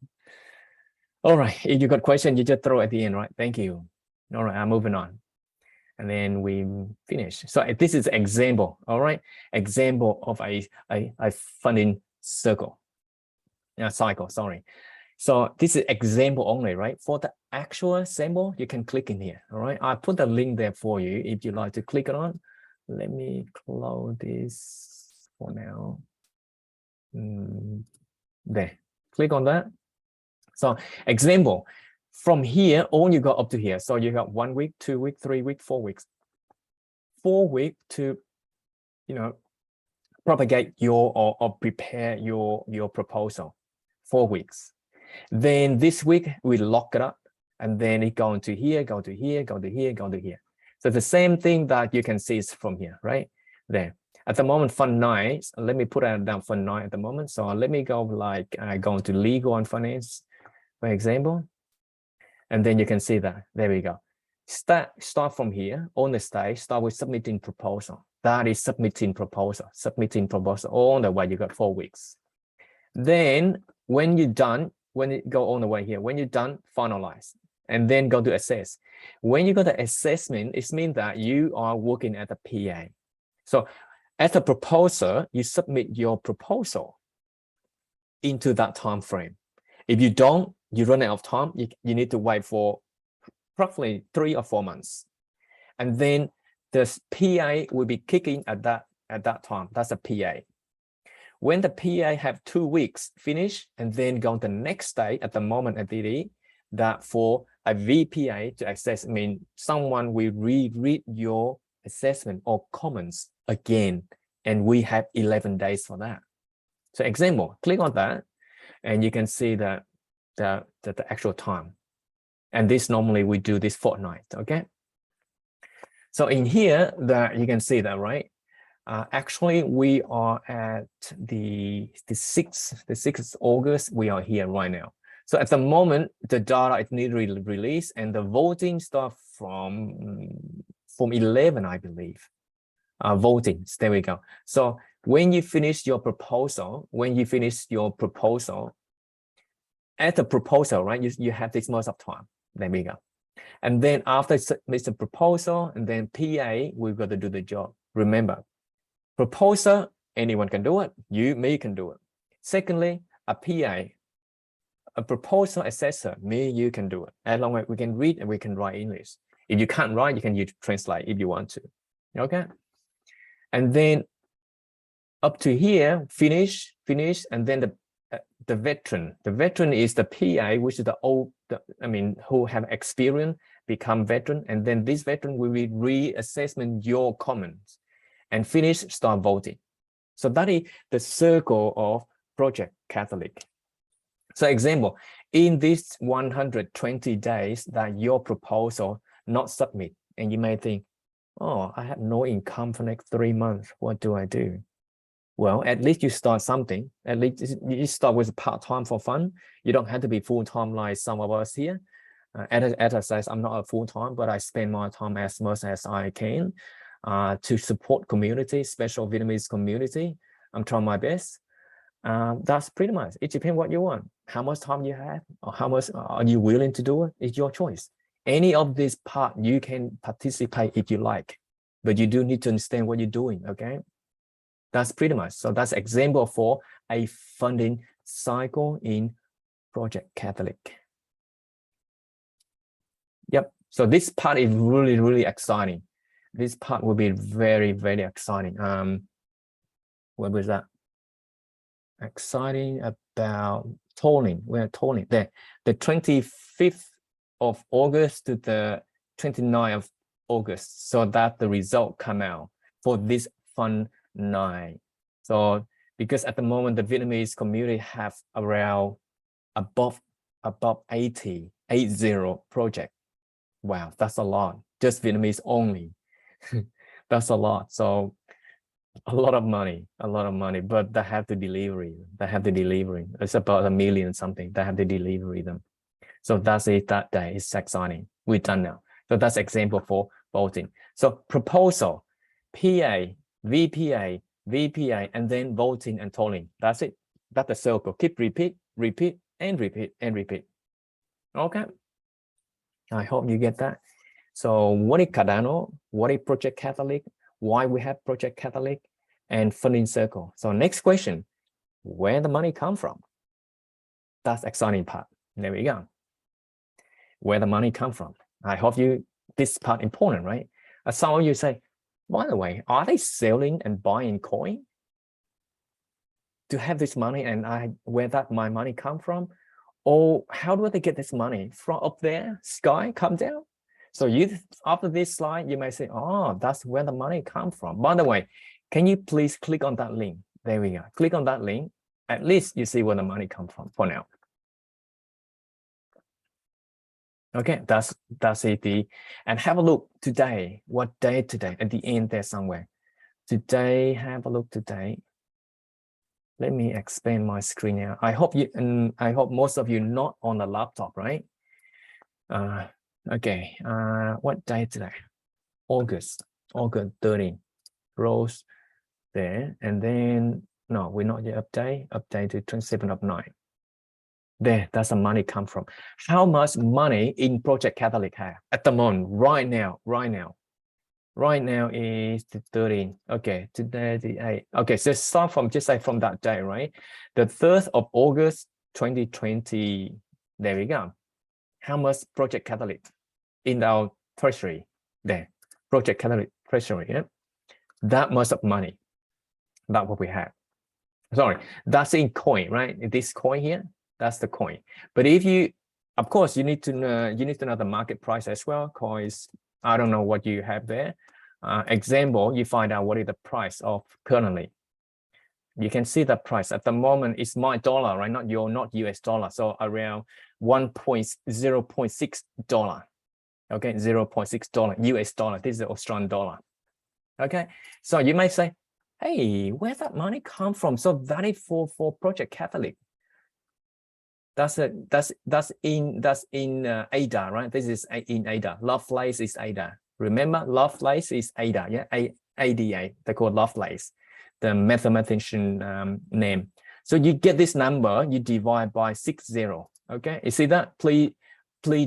All right, if you got question, you just throw at the end, right? Thank you. All right, I'm moving on. And then we finish. So this is example, all right? Example of a funding cycle, sorry. So this is example only, right? For the actual sample, you can click in here, all right? I put the link there for you if you like to click it on. Let me close this for now. There, click on that. So example, from here, all you got up to here. So you got 1 week, 2 week, 3 week, 4 weeks. 4 weeks to, propagate your or prepare your proposal. 4 weeks. Then this week we lock it up, and then it go into here, go to here, go to here, go to here. So the same thing that you can see is from here, right? There. At the moment, Fund 9, let me put it down Fund 9 at the moment. So let me go go into legal and finance, for example. And then you can see that, there we go. Start from here on the stage, start with submitting proposal. That is submitting proposal all the way, you got 4 weeks. Then when you're done, when you go on the way here, when you're done, finalize, and then go to assess. When you go to assessment, it means that you are working at a PA. So as a proposer, you submit your proposal into that time frame. If you don't, you run out of time, you need to wait for roughly 3 or 4 months. And then the PA will be kicking at that time. That's a PA. When the PA have 2 weeks finish and then go on the next day, at the moment at DD, that for a VPA to access, someone will reread your assessment or comments again, and we have 11 days for that. So example, click on that, and you can see that the actual time. And this normally we do this fortnight, okay? So in here, that you can see that, right? Actually, we are at the 6th August. We are here right now. So at the moment, the data is nearly released, and the voting starts from 11, I believe. Voting, there we go. So when you finish your proposal, at the proposal, right, you have this much of time. There we go. And then after submit the proposal, and then PA, we've got to do the job. Remember, proposer, anyone can do it. Me can do it. Secondly, a PA, a proposal assessor, you can do it. As long as we can read and we can write English. If you can't write, you can use translate if you want to. Okay. And then up to here, finish, and then the veteran. The veteran is the PA, which is who have experience, become veteran, and then this veteran will be reassessment your comments, and finish, start voting. So that is the circle of Project Catalyst. So example, in these 120 days that your proposal not submit, and you may think, oh, I have no income for next 3 months. What do I do? Well, at least you start something. At least you start with part-time for fun. You don't have to be full-time like some of us here. As I said, I'm not a full-time, but I spend my time as much as I can to support community, special Vietnamese community. I'm trying my best. That's pretty much. It depends what you want. How much time you have, or how much are you willing to do it? It's your choice. Any of this part you can participate if you like, but you do need to understand what you're doing, okay? That's pretty much. So that's example for a funding cycle in Project Catalyst. Yep. So this part is really, really exciting. This part will be very, very exciting. What was that? Exciting about tolling. We're tolling there. The 25th of August to the 29th of August, so that the result come out for this Fund 9. So because at the moment the Vietnamese community have around above 80 project. Wow, that's a lot. Just Vietnamese only. That's a lot. So a lot of money, but they have to delivery. It's about 1 million something. They have to delivery them. So that's it. That day is exciting. We're done now. So that's example for voting. So proposal, PA, VPA, and then voting and tolling. That's it. That's the circle. Keep repeat, and repeat. Okay. I hope you get that. So what is Cardano? What is Project Catalyst? Why we have Project Catalyst? And funding circle. So next question, where the money come from? That's exciting part. There we go. Where the money come from? I hope this part important, right? Some of you say, by the way, are they selling and buying coin to have this money, and where that my money come from? Or how do they get this money from up there, sky come down? So after this slide, you may say, oh, that's where the money come from. By the way, can you please click on that link? There we go. Click on that link. At least you see where the money come from for now. Okay, that's it. And have a look today. What day today? At the end there somewhere. Today, have a look today. Let me expand my screen now. I hope most of you not on the laptop, right? Okay. What day today? August 13. Rose there, and then no, we're not yet update to 27th of 9. There, that's the money come from. How much money in Project Catalyst have at the moment, right now is the 13. Okay, today the 8. Okay, so start from just say from that day, right? The 3rd of August 2020. There we go. How much Project Catalyst in our treasury? There, Project Catalyst treasury. Yeah, that much of money. That's what we have. Sorry, that's in coin, right? This coin here, that's the coin. But if you, of course, you need to know the market price as well. Coins, I don't know what you have there. Example, you find out what is the price of currently. You can see the price at the moment is my dollar, right? Not US dollar. So around $0.6. Okay, $0.6 US dollar. This is Australian dollar. Okay, so you may say, hey, where that money come from? So that is for Project Catalyst. That's in ADA, right? This is in ADA. Lovelace is ADA. Remember, Lovelace is ADA, yeah, ADA. They call Lovelace, the mathematician name. So you get this number, you divide by 60. Okay, you see that? Please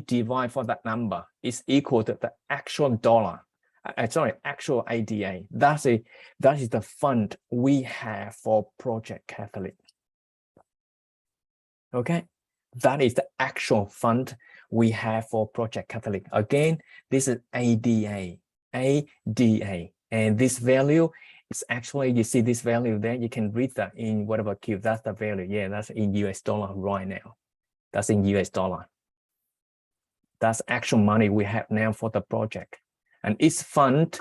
divide for that number. It's equal to the actual dollar. Actual ADA. That is the fund we have for Project Catalyst. Okay, that is the actual fund we have for Project Catalyst. Again, this is ADA, and this value is actually, you see this value there, you can read that in whatever cube. That's the value. Yeah, that's in US dollar right now. That's in US dollar. That's actual money we have now for the project. And this fund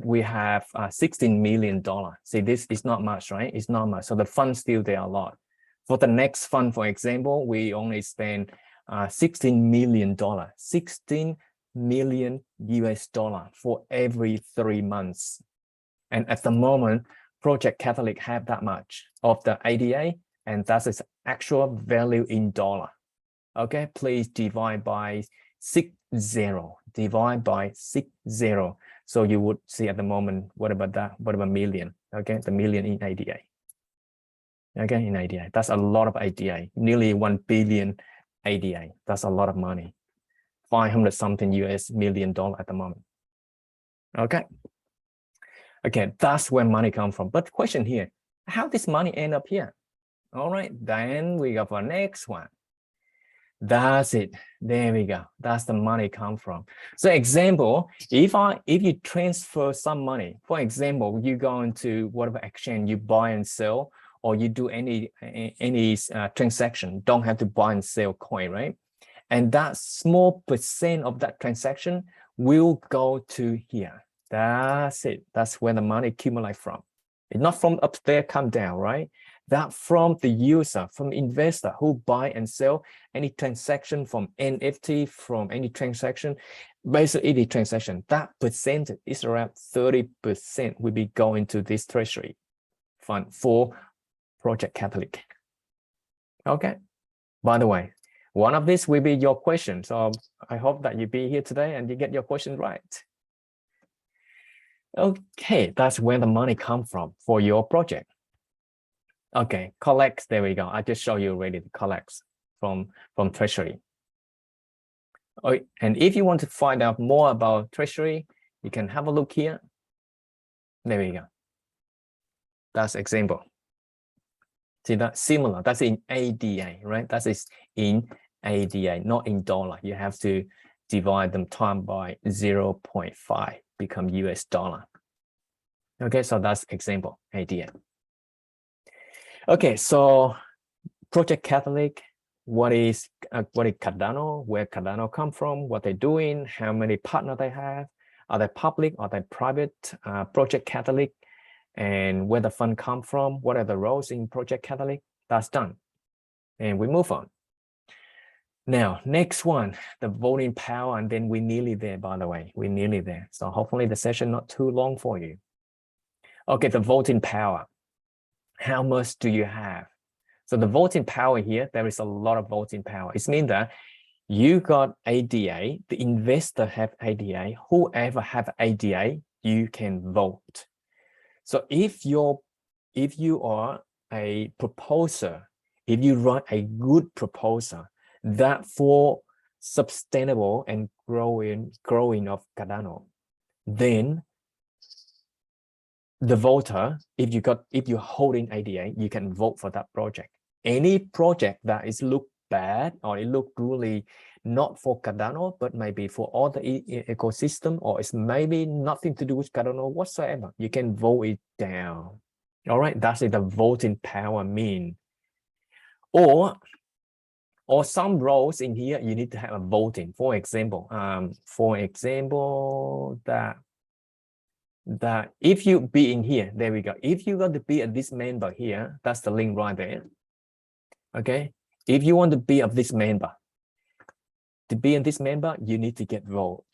we have $16 million. See, this is not much, right? It's not much. So the fund still there a lot. For the next fund, for example, we only spend $16 million, 16 million US dollar for every 3 months. And at the moment, Project Catalyst have that much of the ADA, and that's its actual value in dollar. Okay, please divide by 60. Divide by 60. So you would see at the moment, what about that? What about million? Okay, the million in ADA. Okay, in ADA. That's a lot of ADA, nearly 1 billion ADA. That's a lot of money. 500 something US million dollar at the moment. Okay. Okay, that's where money comes from. But the question here, how this money end up here? All right, then we go for the next one. That's it. There we go. That's the money come from. So example, if you transfer some money, for example, you go into whatever exchange, you buy and sell, or you do any transaction, don't have to buy and sell coin, right? And that small percent of that transaction will go to here. That's it. That's where the money accumulate from. It's not from up there, come down, right? that from the user, from the investor who buy and sell any transaction from NFT, from any transaction, basically any transaction, that percentage is around 30% will be going to this treasury fund for Project Catalyst. Okay. By the way, one of these will be your question. So I hope that you be here today and you get your question right. Okay, that's where the money comes from for your project. Okay, collects, there we go. I just show you already the collects from treasury. Oh, and if you want to find out more about treasury, you can have a look here. There we go. That's example. See that similar, that's in ADA, right? That is in ADA, not in dollar. You have to divide them time by 0.5, become US dollar. Okay, so that's example, ADA. Okay, so Project Catalyst, what is Cardano, where Cardano come from, what they're doing, how many partners they have, are they public, are they private, Project Catalyst, and where the fund come from, what are the roles in Project Catalyst, that's done. And we move on. Now, next one, the voting power, and then we're nearly there, by the way, we're nearly there. So hopefully the session not too long for you. Okay, the voting power. How much do you have? So the voting power here, there is a lot of voting power. It means that you got ADA, the investor have ADA, whoever have ADA, you can vote. So if you are a proposer, if you write a good proposal that for sustainable and growing of Cardano, then the voter, if you're holding ADA, you can vote for that project. Any project that is look bad or it look really not for Cardano, but maybe for all the ecosystem, or it's maybe nothing to do with Cardano whatsoever, you can vote it down. All right, that's what the voting power mean. Or some roles in here, you need to have a voting. For example, that if you be in here, there we go. If you got to be a this member here, that's the link right there. Okay, if you want to be of this member, to be in this member, you need to get vote.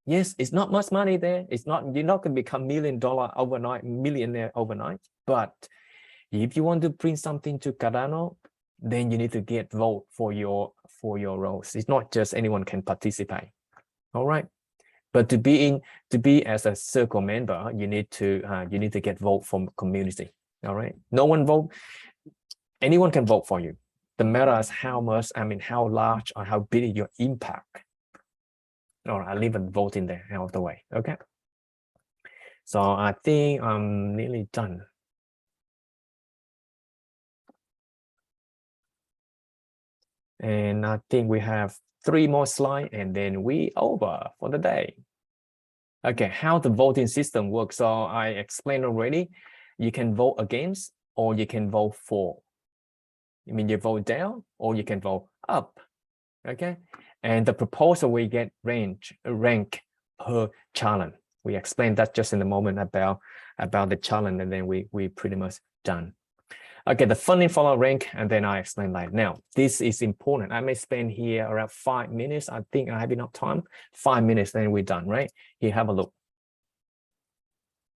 Yes, it's not much money there. It's not, you're not going to become $1 million overnight, millionaire overnight. But if you want to bring something to Cardano, then you need to get vote for your roles. It's not just anyone can participate. All right. But to be as a circle member, you need to get vote from community. All right. No one vote. Anyone can vote for you. The matter is how much, how large or how big your impact. All right, I'll leave a vote in there out of the way. Okay. So I think I'm nearly done. And I think we have 3 more slides and then we over for the day. Okay, how the voting system works. So I explained already, you can vote against or you can vote for. You vote down or you can vote up. Okay, and the proposal we get rank per challenge. We explained that just in a moment about the challenge, and then we pretty much done. Okay, the funding follow rank, and then I explain like now. This is important. I may spend here around 5 minutes. I think I have enough time. 5 minutes, then we're done, right? Here, have a look.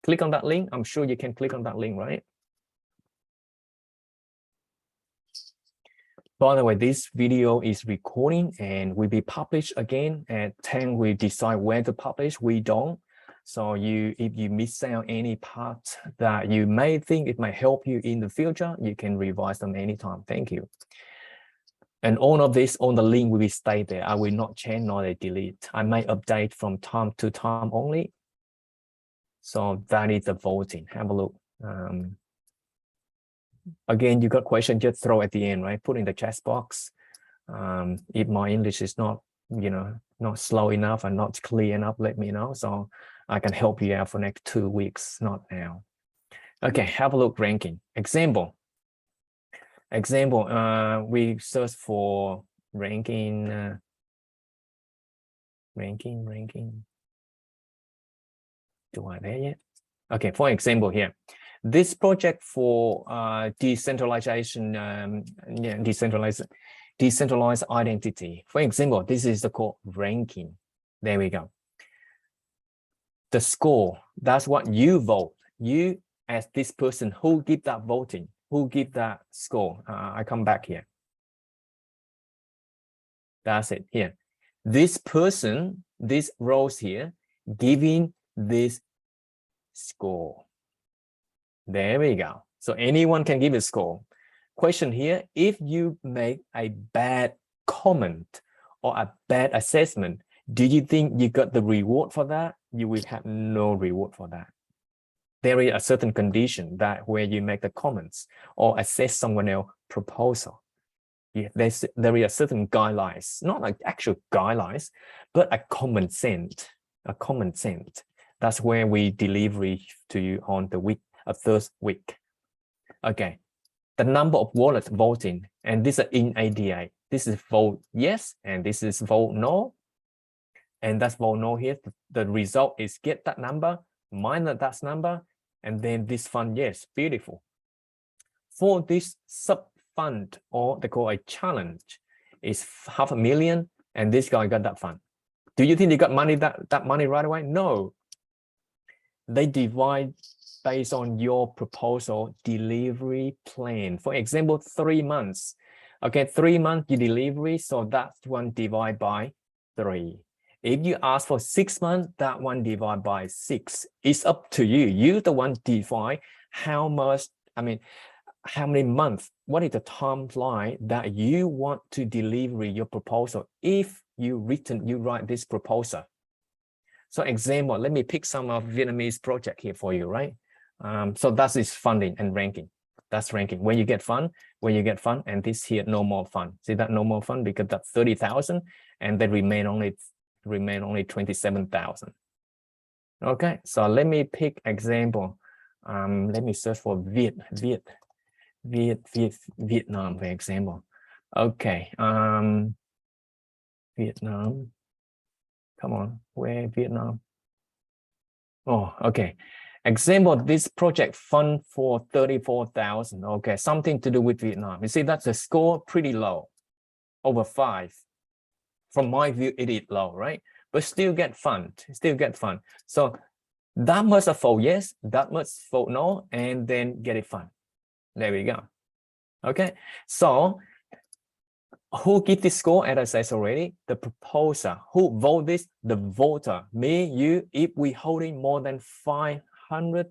Click on that link. I'm sure you can click on that link, right? By the way, this video is recording and will be published again at 10. We decide where to publish. We don't. So if you miss out any part that you may think it might help you in the future, you can revise them anytime. Thank you. And all of this on the link will stay there. I will not change nor delete. I might update from time to time only. So that is the voting. Have a look. Again, you got question, just throw at the end, right? Put in the chat box. If my English is not, not slow enough and not clear enough, let me know. So I can help you out for next 2 weeks, not now. Okay, have a look ranking. Example, we search for ranking, ranking. Do I there yet? Okay, for example here, This project for decentralization, decentralized identity. For example, this is the called ranking. There we go. The score, that's what you vote. You as this person who give that voting, who give that score. I come back here. That's it here. This person, this rows here, giving this score. There we go. So anyone can give a score. Question here, if you make a bad comment or a bad assessment, do you think you got the reward for that? You will have no reward for that. There is a certain condition that where you make the comments or assess someone else's proposal. Yeah, there is a certain guidelines, not like actual guidelines, but a common sense. A common sense. That's where we deliver to you on the week, a third week. Okay, the number of wallets voting, and this is in ADA. This is vote yes, and this is vote no. And that's vote no here. The result is get that number, minus that number, and then this fund, yes, beautiful. For this sub-fund, or they call a challenge, is 500,000, and this guy got that fund. Do you think they got money that money right away? No. They divide based on your proposal delivery plan. For example, 3 months. Okay, 3 months you delivery, so that's one divided by 3. If you ask for 6 months, that one divided by 6. It's up to you. You the one define how much, how many months, what is the timeline that you want to deliver your proposal if you write this proposal. So example, let me pick some of Vietnamese project here for you, right? So that is funding and ranking. That's ranking. When you get fund, and this here no more fund. See that no more fund because that's 30,000 and they remain only 27,000. Okay, so let me pick example. Let me search for Vietnam, for example. Okay, Vietnam. Come on, where Vietnam? Oh, okay. Example, this project fund for 34,000. Okay, something to do with Vietnam. You see, that's the score pretty low, over 5. From my view, it is low, right? But still get fund, So that much a vote yes, that much vote no, and then get it fund. There we go. Okay, so who give this score? As I said already, the proposer. Who vote this? The voter. Me, you. If we holding more than 500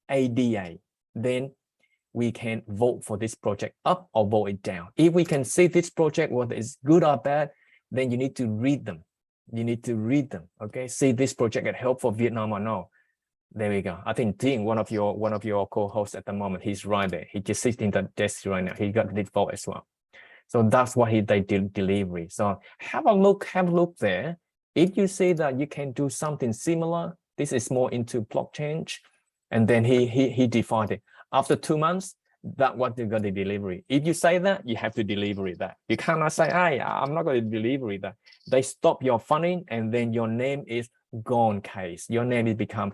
ADA, then we can vote for this project up or vote it down. If we can see this project, whether it's good or bad, then you need to read them. You need to read them. Okay, see this project can help for Vietnam or no. There we go. I think Dean, one of your co-hosts at the moment, he's right there. He just sits in the desk right now. He got this vote as well. So that's what they did delivery. So have a look there. If you see that you can do something similar, this is more into blockchain, and then he defined it. After 2 months, that what you got the delivery. If you say that, you have to deliver that. You cannot say, hey, I'm not going to deliver that. They stop your funding, and then your name is gone case. Your name is become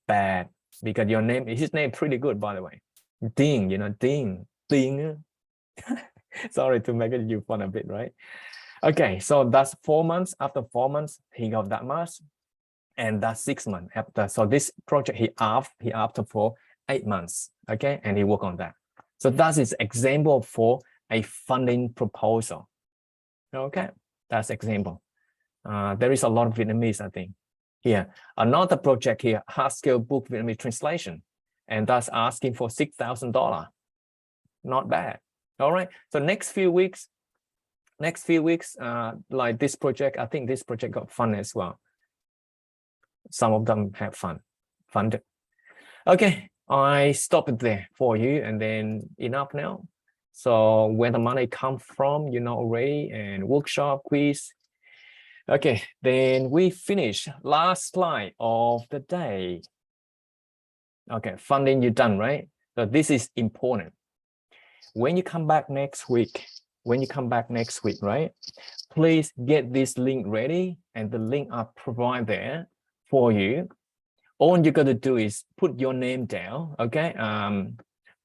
bad because your name, his name pretty good, by the way. Ding, Ding. Sorry to make you fun a bit, right? Okay, so that's 4 months. After 4 months, he got that much, and that's 6 months after. So this project he after for 8 months. Okay, and he worked on that. So that is example for a funding proposal. Okay, that's example. There is a lot of Vietnamese, I think. Here, another project here, hard scale book Vietnamese translation, and that's asking for $6,000. Not bad. All right. So next few weeks, like this project, I think this project got fun as well. Some of them have funded. Okay, I stop it there for you, and then enough now. So where the money come from, already, and workshop quiz. Okay, then we finish. Last slide of the day. Okay, funding you done, right? So this is important. When you come back next week, right? Please get this link ready, and the link I provide there for you. all you got to do is put your name down, okay?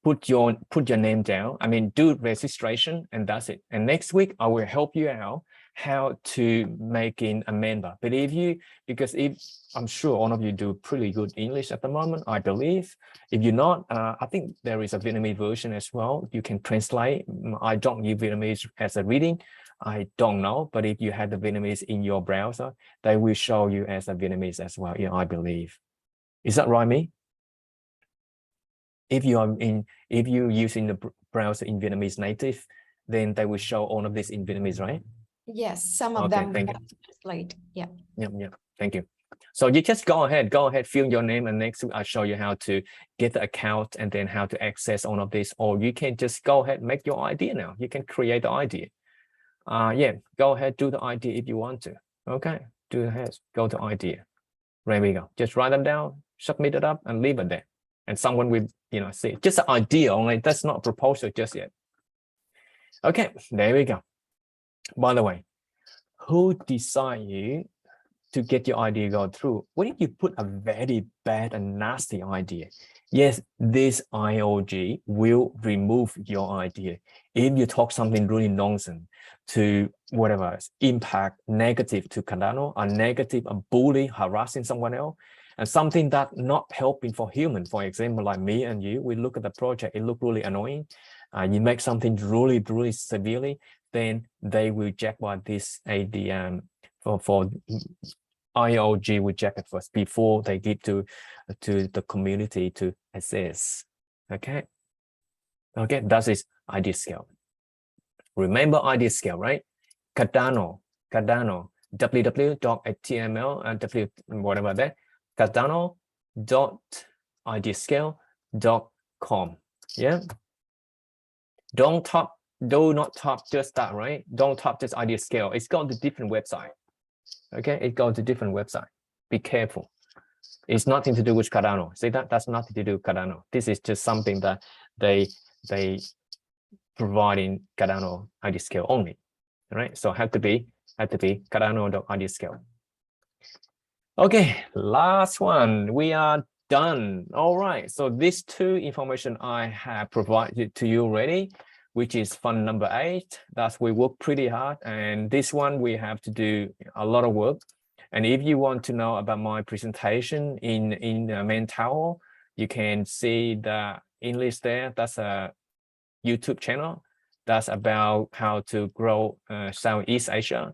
Put your name down. I mean, do registration, and that's it. And next week I will help you out how to make in a member. Believe you, because if I'm sure all of you do pretty good English at the moment, I believe. If you're not, I think there is a Vietnamese version as well. You can translate. I don't use Vietnamese as a reading. I don't know, but if you have the Vietnamese in your browser, they will show you as a Vietnamese as well. Yeah, I believe. Is that right, me? If you're using the browser in Vietnamese native, then they will show all of this in Vietnamese, right? Yes, some of Okay, them thank have to translate. Yeah. Yeah. Thank you. So you just go ahead, fill your name, and next week I'll show you how to get the account and then how to access all of this. Or you can just go ahead, make your idea now. You can create the idea. Yeah, go ahead, do the idea if you want to. Okay, do ahead, go to idea. There we go. Just write them down, submit it up, and leave it there. And someone will, see just an idea only. That's not a proposal just yet. Okay, there we go. By the way, who decide you to get your idea go through? What if you put a very bad and nasty idea? Yes, this IOG will remove your idea. If you talk something really nonsense to whatever impact negative to Cardano, a negative, a bully, harassing someone else, and something that not helping for human. For example, like me and you, we look at the project, it look really annoying. You make something really, really severely, then they will check what this ADM for IOG will check it first before they give to the community to assess. Okay, that is idea scale. Remember idea scale, right? Cardano, www.html and whatever that, cardano.ideascale.com. Yeah. Do not top just that, right? Don't top just idea scale. It's got a different website. Okay, it goes to different website. Be careful. It's nothing to do with Cardano. See that? That's nothing to do with Cardano. This is just something that they provide in Cardano idea scale only. All right, so have to be Cardano.ideascale. Okay, last one. We are done. All right, so these two information I have provided to you already, which is fund number 8. That's we work pretty hard, and this one we have to do a lot of work. And if you want to know about my presentation in the main tower, you can see the English there. That's a YouTube channel. That's about how to grow Southeast Asia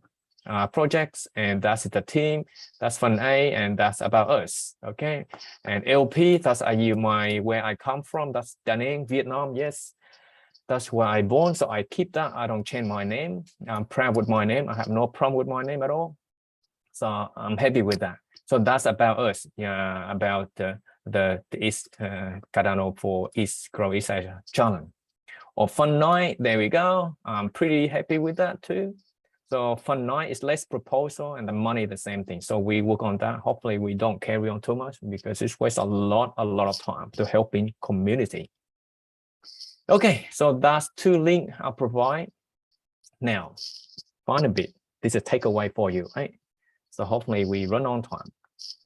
projects, and that's the team. That's Fund A, and that's about us. Okay, and LP, that's where I come from. That's Da Nang, Vietnam. Yes, that's where I born, so I keep that. I don't change my name. I'm proud with my name. I have no problem with my name at all. So I'm happy with that. So that's about us. Yeah, about the East Cardano for East Grow East Asia Challenge. Or Fund 9, there we go. I'm pretty happy with that too. So Fund 9 is less proposal and the money the same thing. So we work on that. Hopefully we don't carry on too much because it wastes a lot of time to helping community. Okay, so that's 2 links I'll provide. Now, find a bit. This is a takeaway for you, right? So hopefully we run on time.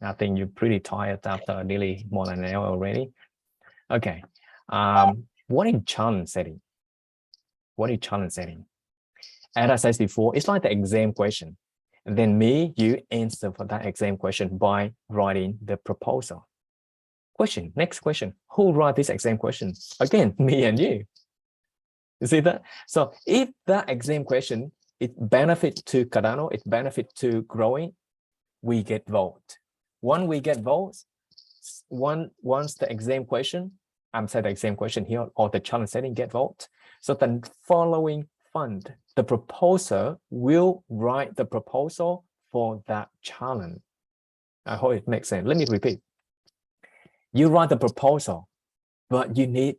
I think you're pretty tired after nearly more than an hour already. Okay. What is challenge setting? What is challenge setting? As I said before, it's like the exam question. And then you answer for that exam question by writing the proposal. Question, next question. Who wrote this exam question? Again, me and you. You see that? So if that exam question, it benefits to Cardano, it benefits to growing, we get vote. When we get votes, once the exam question, I'm saying the exam question here, or the challenge setting get vote. So the following fund, the proposer will write the proposal for that challenge. I hope it makes sense. Let me repeat. You write the proposal, but you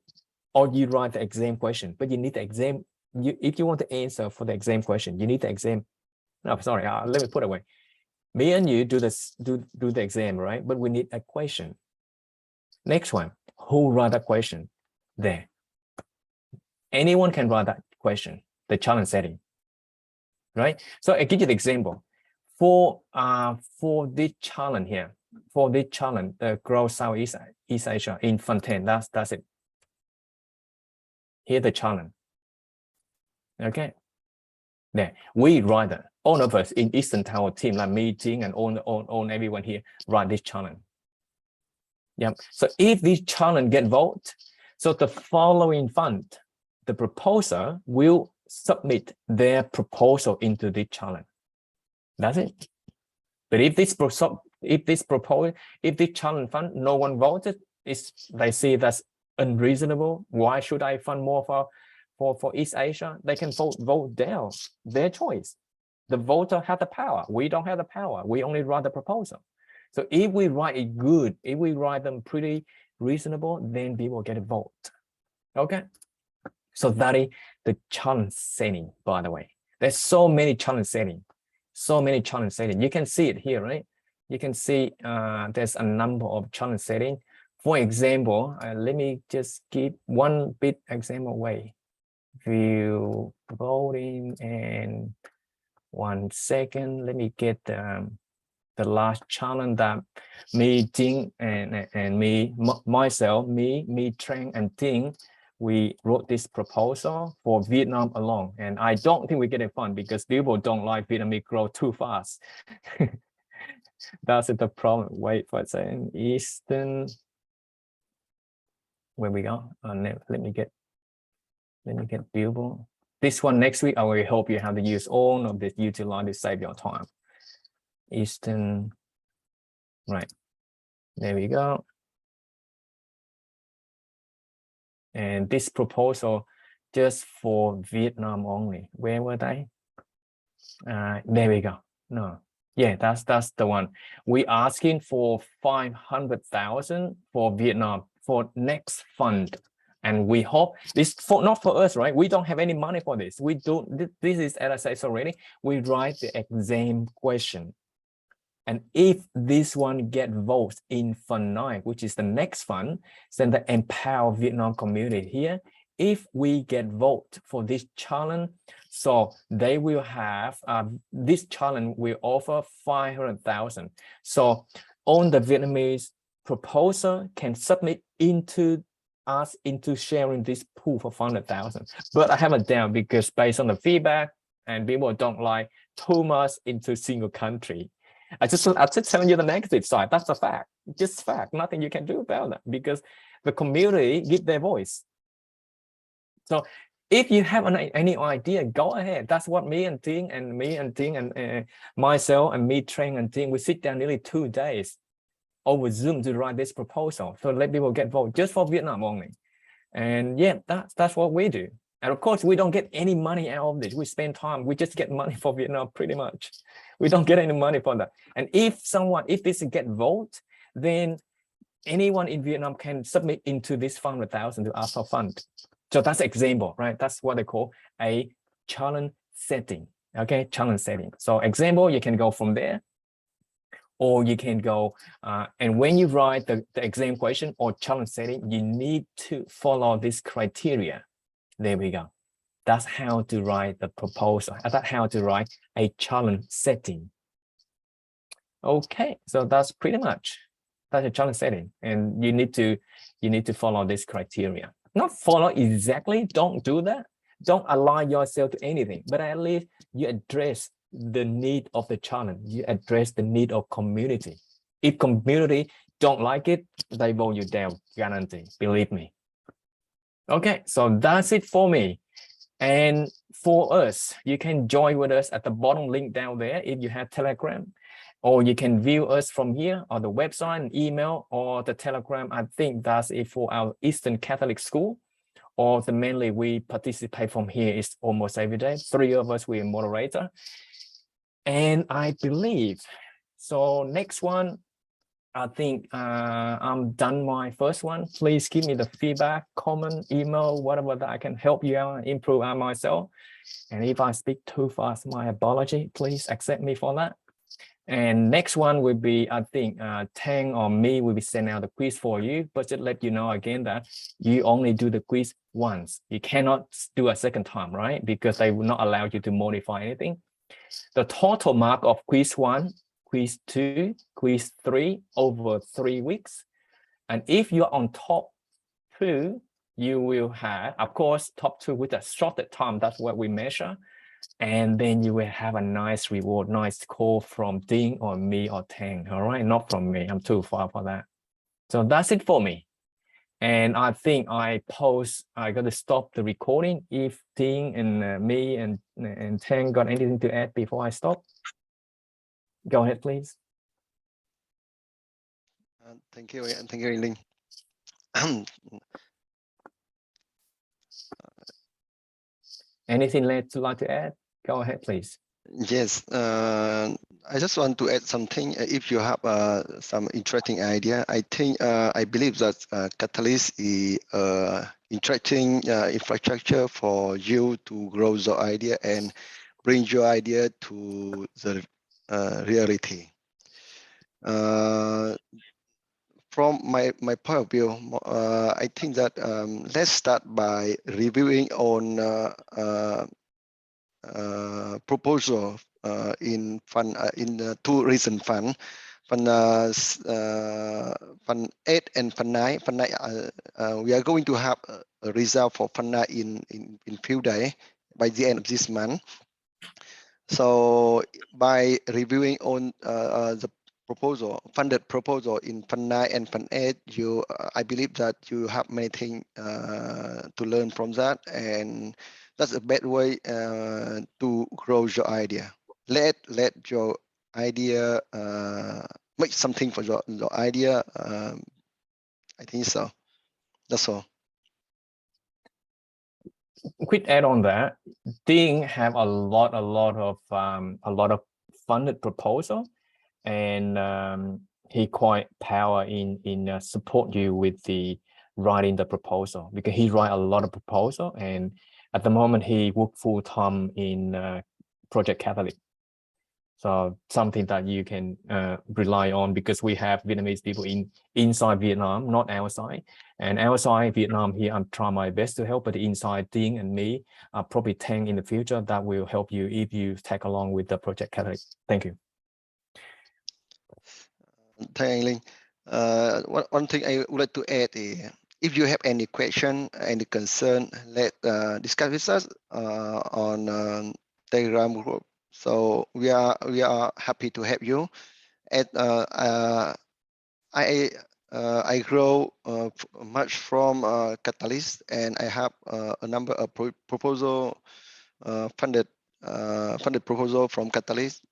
write the exam question, but you need the exam. If you want to answer for the exam question, you need the exam. No, sorry, let me put it away. Me and you do the exam, right? But we need a question. Next one, who write that question? There. Anyone can write that question, the challenge setting, right? So I give you the example. For this challenge here, for this challenge, the Grow Southeast Asia in Fontaine. That's it. Here the challenge. Okay. There, we write it. All of us in Eastern Tower team, like me, Jing, and all everyone here, write this challenge. Yeah. So if this challenge get vote, so the following fund, the proposer will submit their proposal into this challenge. That's it. But if this challenge fund, no one voted, they see that's unreasonable. Why should I fund more for East Asia? They can vote down, their choice. The voter has the power. We don't have the power. We only write the proposal. So if we write it good, if we write them pretty reasonable, then people get a vote. Okay. So that is the challenge setting, by the way. There's so many challenge settings. So many challenge settings. You can see it here, right? You can see there's a number of challenge settings. For example, let me just give one bit example away. View voting, and 1 second. Let me get the last challenge that me, Jing, and myself, Trang, and Ting, we wrote this proposal for Vietnam alone. And I don't think we get it fun because people don't like Vietnamese grow too fast. That's the problem. Wait for a second. Eastern. Where we go? Let me get Billboard. This one next week, I will help you how to use all of this, utilize to save your time. Eastern, right? There we go. And this proposal just for Vietnam only. Where were they? There we go. No, yeah, that's the one. We asking for 500,000 for Vietnam for next fund. And we hope this not for us, right? We don't have any money for this. We do this is, as I said already, we write the exam question. And if this one get votes in Fund 9, which is the next fund, then the Empower Vietnam community here, if we get vote for this challenge, so they will have, this challenge will offer 500,000. So on the Vietnamese proposer can submit into us into sharing this pool for 500,000. But I have a doubt because based on the feedback and people don't like too much into single country. I'm just telling you the negative side. That's a fact, just fact. Nothing you can do about that because the community give their voice. So if you have any idea, go ahead. That's what me and Ting and myself and me, Trang and Ting, we sit down nearly 2 days over Zoom to write this proposal. So let people get vote just for Vietnam only. And yeah, that's what we do. And of course, we don't get any money out of this. We spend time, we just get money for Vietnam pretty much. We don't get any money for that. And if this get vote, then anyone in Vietnam can submit into this 500,000 to ask for fund. So that's example, right? That's what they call a challenge setting. Okay, challenge setting. So example, you can go from there, or you can go, and when you write the exam question or challenge setting, you need to follow this criteria. There we go. That's how to write the proposal. That's how to write a challenge setting. Okay, so that's pretty much, that's a challenge setting. And you need to follow this criteria. Not follow exactly, don't do that. Don't align yourself to anything, but at least you address the need of the challenge. You address the need of community. If community don't like it, they vote you down, guarantee, believe me. Okay, so that's it for me. And for us, you can join with us at the bottom link down there if you have Telegram, or you can view us from here on the website and email or the Telegram. I think that's it for our Eastern Catholic School, or the mainly we participate from here is almost every day. 3 of us, we're moderator. And I believe, so next one, I think I'm done my first one. Please give me the feedback, comment, email, whatever that I can help you out and improve on myself. And if I speak too fast, my apology, please accept me for that. And next one will be, I think Tang or me will be sending out the quiz for you, but just let you know again that you only do the quiz once. You cannot do a second time, right? Because they will not allow you to modify anything. The total mark of quiz 1, quiz 2, quiz 3 over 3 weeks. And if you're on top 2, you will have, of course, top 2 with a shorter time. That's what we measure. And then you will have a nice reward, nice score from Ding or me or Tang. All right, not from me. I'm too far for that. So that's it for me. And I think I got to stop the recording if Ding and me and Tang got anything to add before I stop. Go ahead, please. Thank you, and thank you, Ling. Anything like to add? Go ahead, please. Yes, I just want to add something. If you have some interesting idea, I believe that Catalyst is interesting infrastructure for you to grow your idea and bring your idea to the reality. From my point of view, I think that let's start by reviewing on proposal in fund in 2 recent fund, fund 8 and fund 9. Fund 9, we are going to have a result for fund 9 in few days by the end of this month. So by reviewing on the funded proposal in fund 9 and fund 8, I believe that you have many things to learn from that, and that's a better way to grow your idea. Let your idea make something for your idea. I think so. That's all. Quick add on that. Ding have a lot of funded proposal, and he quite power in support you with the writing the proposal, because he write a lot of proposal, and at the moment he work full time in Project Catalyst. So something that you can rely on, because we have Vietnamese people inside Vietnam, not outside. And outside Vietnam here, I'm trying my best to help, but inside Ding and me, probably Tang in the future, that will help you if you tag along with the Project Catalyst. Thank you. Thank you, Ling. One thing I would like to add is, if you have any question, any concern, let's discuss with us on Telegram group. So we are happy to help you. I grow much from Catalyst, and I have a number of proposal funded proposal from Catalyst.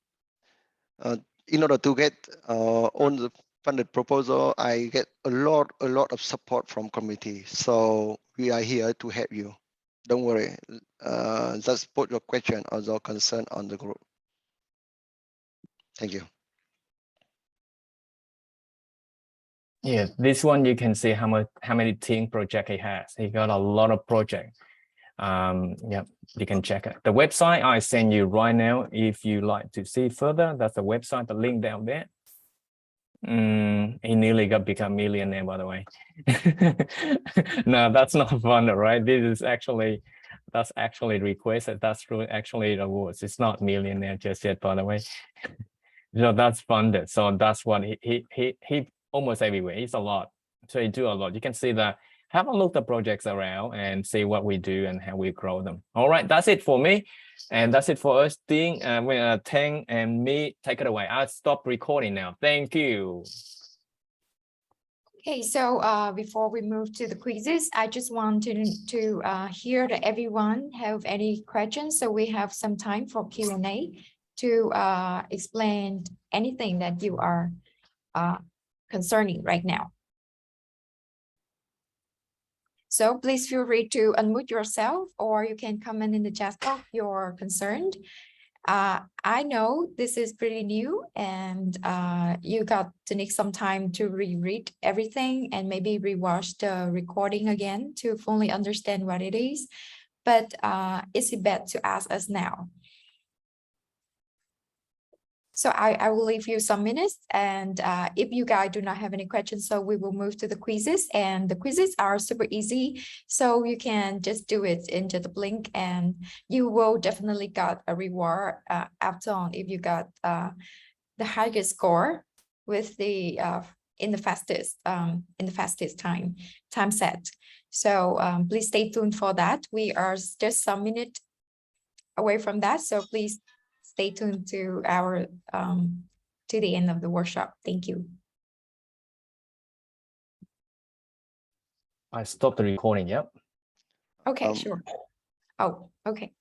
In order to get on the funded proposal, I get a lot of support from community. So we are here to help you. Don't worry. Just put your question or your concern on the group. Thank you. Yeah, this one you can see how many team project he has. He got a lot of projects. Yeah, you can check it. The website I send you right now, if you like to see further, that's the website, the link down there. He nearly become millionaire, by the way. No, that's not fun, right? That's actually requested. That's really actually the awards. It's not millionaire just yet, by the way. So that's funded. So that's what he almost everywhere. It's a lot. So he do a lot. You can see that. Have a look at the projects around and see what we do and how we grow them. All right, that's it for me. And that's it for us. Ding, Tang and me, take it away. I'll stop recording now. Thank you. Okay, so before we move to the quizzes, I just wanted to hear that everyone have any questions. So we have some time for Q&A to explain anything that you are concerning right now. So please feel free to unmute yourself, or you can comment in the chat box you're concerned. I know this is pretty new, and you got to need some time to reread everything and maybe rewatch the recording again to fully understand what it is. But it's best to ask us now. So I will leave you some minutes, and if you guys do not have any questions, so we will move to the quizzes, and the quizzes are super easy. So you can just do it into the link, and you will definitely got a reward after on if you got the highest score with the in the fastest time set. So please stay tuned for that. We are just some minute away from that, so please stay tuned to our to the end of the workshop. Thank you. I stopped the recording. Yep. Okay, sure. Oh, okay.